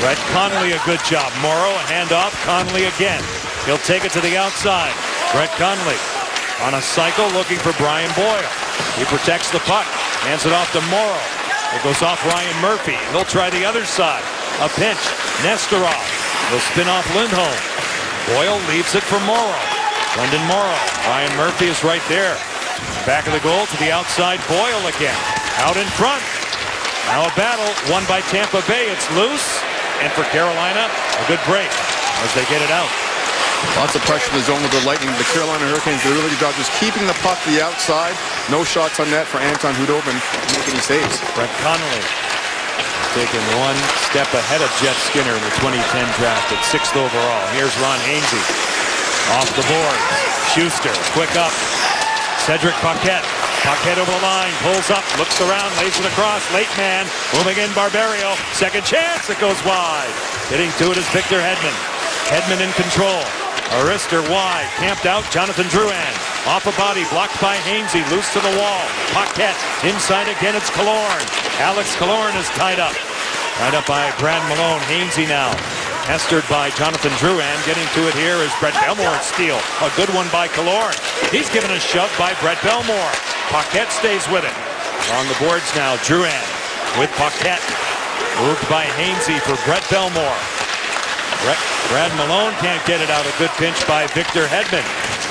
Brett Connolly, a good job. Morrow, a handoff. Connolly again. He'll take it to the outside. Brett Connolly on a cycle looking for Brian Boyle. He protects the puck. Hands it off to Morrow. It goes off Ryan Murphy. He'll try the other side. A pinch. Nesterov. He'll spin off Lindholm. Boyle leaves it for Morrow. Brendan Morrow. Ryan Murphy is right there. Back of the goal to the outside. Boyle again. Out in front. Now a battle won by Tampa Bay. It's loose. And for Carolina, a good break as they get it out. Lots of pressure in the zone with the Lightning. The Carolina Hurricanes did a really good job just keeping the puck to the outside. No shots on net for Anton Khudobin. Making any saves. Brett Connolly taking one step ahead of Jeff Skinner in the 2010 draft at 6th overall. Here's Ron Hainsey. Off the board. Schuster, quick up. Cedric Paquette. Paquette over the line, pulls up, looks around, lays it across. Late man, moving in Barberio. Second chance, it goes wide. Getting to it is Victor Hedman. Hedman in control. Arister wide, camped out, Jonathan Drouin. Off a body, blocked by Hainsey, loose to the wall. Paquette, inside again, it's Killorn. Alex Killorn is tied up. Tied up by Brad Malone. Hainsey now. Pestered by Jonathan Drouin. Getting to it here is Brett Belmore's steal. A good one by Killorn. He's given a shove by Brett Belmore. Paquette stays with it. Along the boards now, Drouin with Paquette. Moved by Hainsey for Brett Belmore. Brad Malone can't get it out. A good pinch by Victor Hedman.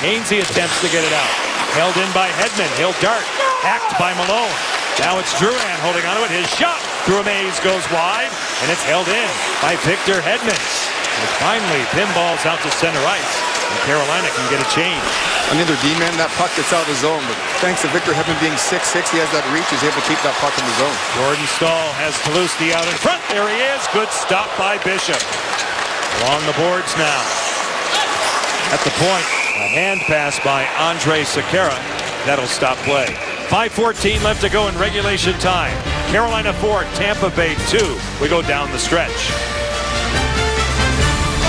Hainsey attempts to get it out. Held in by Hedman. He'll dart. Hacked by Malone. Now it's Drouin holding onto it. His shot through a maze goes wide, and it's held in by Victor Hedman. And finally, pinballs out to center ice, and Carolina can get a change. On either D-man, that puck gets out of the zone, but thanks to Victor Hedman being 6'6", he has that reach. He's able to keep that puck in the zone. Jordan Staal has Palusti out in front. There he is. Good stop by Bishop. Along the boards now. At the point, a hand pass by Andrej Sekera. That'll stop play. 5:14 left to go in regulation time. Carolina 4, Tampa Bay 2. We go down the stretch.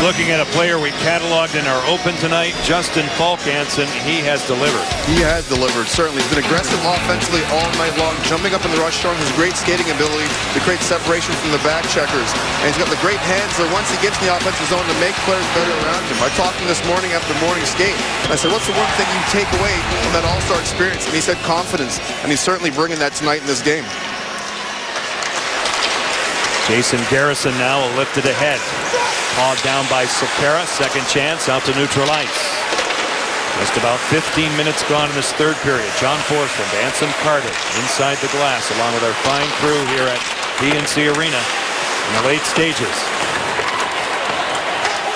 Looking at a player we cataloged in our open tonight, Justin Falk-Hansen. He has delivered. He has delivered, certainly. He's been aggressive offensively all night long, jumping up in the rush, showing his great skating ability to create separation from the back checkers. And he's got the great hands that once he gets in the offensive zone to make players better around him. I talked to him this morning after morning skate. And I said, what's the one thing you take away from that all-star experience? And he said confidence. And he's certainly bringing that tonight in this game. Jason Garrison now will lift it ahead. Pawed down by Sekera. Second chance out to neutral ice. Just about 15 minutes gone in this third period. John Forsland, Anson Carter inside the glass along with our fine crew here at PNC Arena in the late stages.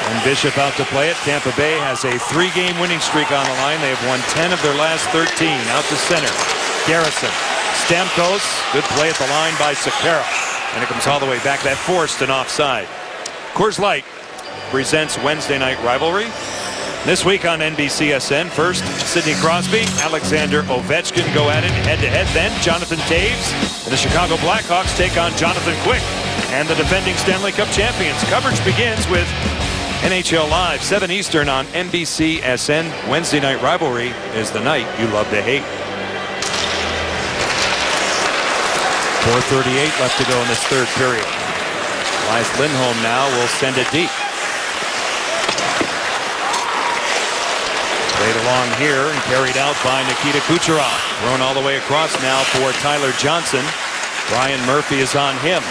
And Bishop out to play it. Tampa Bay has a 3-game winning streak on the line. They have won 10 of their last 13. Out to center. Garrison. Stamkos. Good play at the line by Sekera. And it comes all the way back. That forced an offside. Coors Light presents Wednesday Night Rivalry. This week on NBCSN, first Sidney Crosby, Alexander Ovechkin go at it head-to-head. Then Jonathan Toews and the Chicago Blackhawks take on Jonathan Quick and the defending Stanley Cup champions. Coverage begins with NHL Live, 7 Eastern on NBCSN. Wednesday Night Rivalry is the night you love to hate. 4:38 left to go in this third period. Elias Lindholm now will send it deep. Played along here and carried out by Nikita Kucherov. Thrown all the way across now for Tyler Johnson. Ryan Murphy is on him.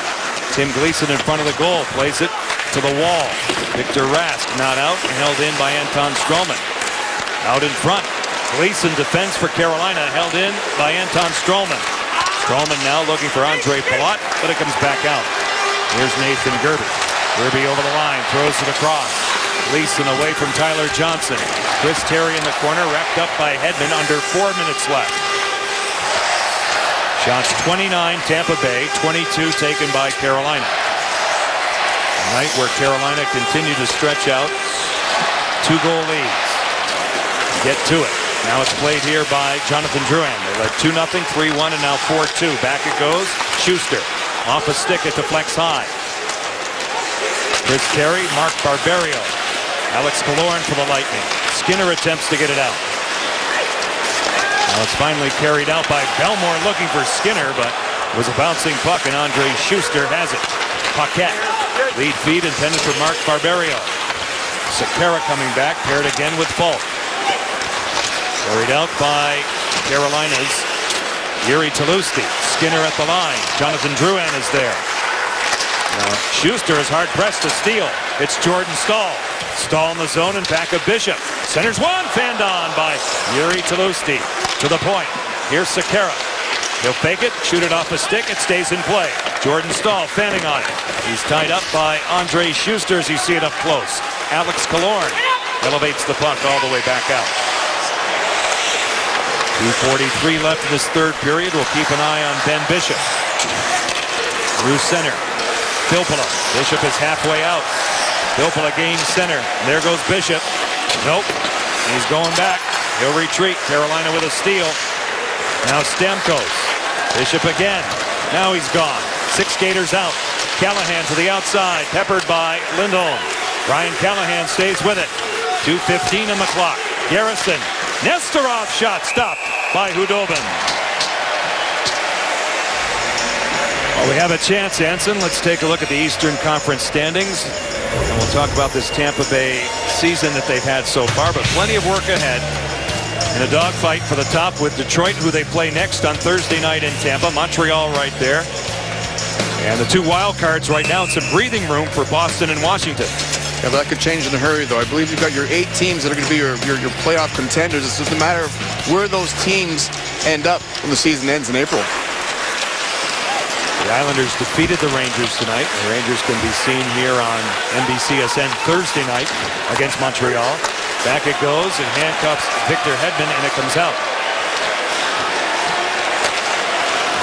Tim Gleason in front of the goal. Plays it to the wall. Victor Rask not out and held in by Anton Strowman. Out in front. Gleason defends for Carolina. Held in by Anton Strowman. Strowman now looking for Andre Palat, but it comes back out. Here's Nathan Gerby. Gerby over the line, throws it across. Gleason away from Tyler Johnson. Chris Terry in the corner, wrapped up by Hedman under 4 minutes left. Shots 29 Tampa Bay, 22 taken by Carolina. A night where Carolina continued to stretch out 2-goal leads. Get to it. Now it's played here by Jonathan Drouin. They led 2-0, 3-1, and now 4-2. Back it goes. Schuster off a stick. It deflects high. Chris Carey, Mark Barberio. Alex Killorn for the Lightning. Skinner attempts to get it out. Now it's finally carried out by Belmore looking for Skinner, but it was a bouncing puck, and Andre Schuster has it. Paquette. Lead feed intended for Mark Barberio. Sekera coming back, paired again with Falk. Carried out by Carolina's Yuri Talusti. Skinner at the line. Jonathan Drouin is there. Now, Schuster is hard-pressed to steal. It's Jordan Staal. Staal in the zone and back of Bishop. Centers one, fanned on by Yuri Talusti. To the point. Here's Sekera. He'll fake it, shoot it off a stick. It stays in play. Jordan Staal fanning on it. He's tied up by Andre Schuster as you see it up close. Alex Killorn elevates the puck all the way back out. 2:43 left in this third period. We'll keep an eye on Ben Bishop. Through center. Filppula. Bishop is halfway out. Filppula gains center. There goes Bishop. Nope. He's going back. He'll retreat. Carolina with a steal. Now Stamkos. Bishop again. Now he's gone. 6 skaters out. Callahan to the outside. Peppered by Lindholm. Ryan Callahan stays with it. 2:15 on the clock. Garrison. Nestorov shot stopped by Hudobin. Well, we have a chance, Anson. Let's take a look at the Eastern Conference standings. And we'll talk about this Tampa Bay season that they've had so far, but plenty of work ahead. In a dogfight for the top with Detroit, who they play next on Thursday night in Tampa. Montreal right there. And the 2 wild cards right now, it's some breathing room for Boston and Washington. Yeah, that could change in a hurry, though. I believe you've got your 8 teams that are going to be your playoff contenders. It's just a matter of where those teams end up when the season ends in April. The Islanders defeated the Rangers tonight. The Rangers can be seen here on NBCSN Thursday night against Montreal. Back it goes and handcuffs Victor Hedman, and it comes out.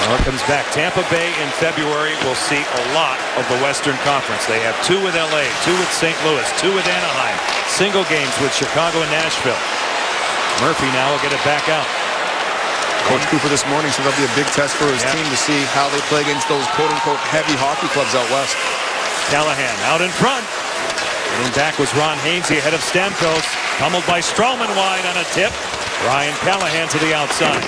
Now it comes back. Tampa Bay in February will see a lot of the Western Conference. They have 2 with LA, 2 with St. Louis, 2 with Anaheim. Single games with Chicago and Nashville. Murphy now will get it back out. Coach Cooper this morning said that'll be a big test for his team to see how they play against those quote-unquote heavy hockey clubs out west. Callahan out in front. Getting back was Ron Hainsey ahead of Stamkos. Pummeled by Strowman wide on a tip. Ryan Callahan to the outside.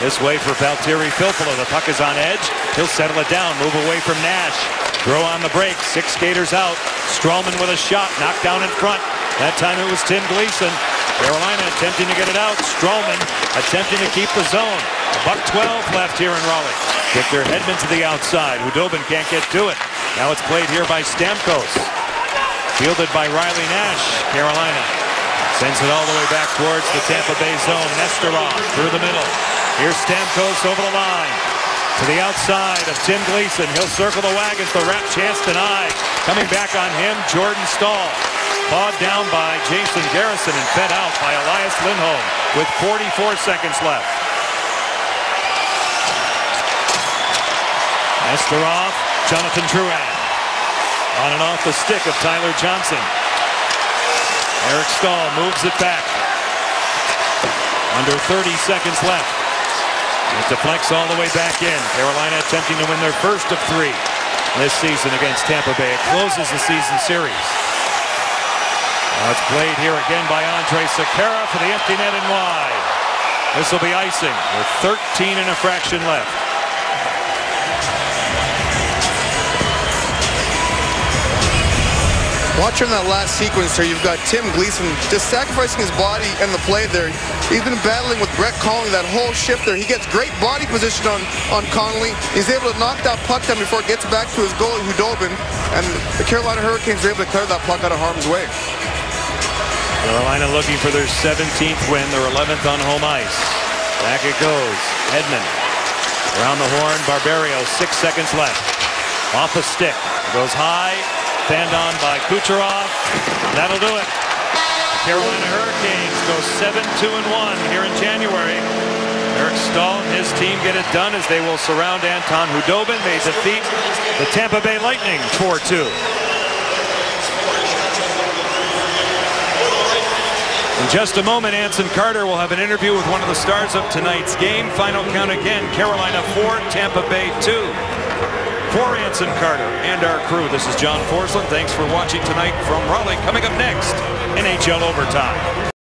This way for Valtteri Filppula. The puck is on edge. He'll settle it down. Move away from Nash. Throw on the break. 6 skaters out. Strowman with a shot. Knocked down in front. That time it was Tim Gleason. Carolina attempting to get it out. Strowman attempting to keep the zone. $1:12 left here in Raleigh. Victor Hedman to the outside. Hudobin can't get to it. Now it's played here by Stamkos. Fielded by Riley Nash. Carolina sends it all the way back towards the Tampa Bay zone. Nestorov through the middle. Here's Stamkos over the line. To the outside of Tim Gleason. He'll circle the wagons. The rap chance denied. Coming back on him, Jordan Staal. Pawed down by Jason Garrison and fed out by Elias Lindholm with 44 seconds left. Nestorov, Jonathan Drouin. On and off the stick of Tyler Johnson. Eric Staal moves it back. Under 30 seconds left. It deflects all the way back in. Carolina attempting to win their first of 3 this season against Tampa Bay. It closes the season series. Now it's played here again by Andre Sekera for the empty net and wide. This will be icing with 13 and a fraction left. Watching that last sequence here, you've got Tim Gleason just sacrificing his body and the play there. He's been battling with Brett Connolly that whole shift there. He gets great body position on Connolly. He's able to knock that puck down before it gets back to his goalie, Hudobin. And the Carolina Hurricanes are able to clear that puck out of harm's way. Carolina looking for their 17th win, their 11th on home ice. Back it goes. Hedman around the horn. Barberio, 6 seconds left. Off the stick. Goes high. Fanned on by Kucherov. That'll do it. The Carolina Hurricanes go 7-2-1 here in January. Eric Stahl and his team get it done as they will surround Anton Khudobin. They defeat the Tampa Bay Lightning 4-2. In just a moment, Anson Carter will have an interview with one of the stars of tonight's game. Final count again, Carolina 4, Tampa Bay 2. For Anson Carter and our crew, this is John Forslund. Thanks for watching tonight from Raleigh. Coming up next, NHL Overtime.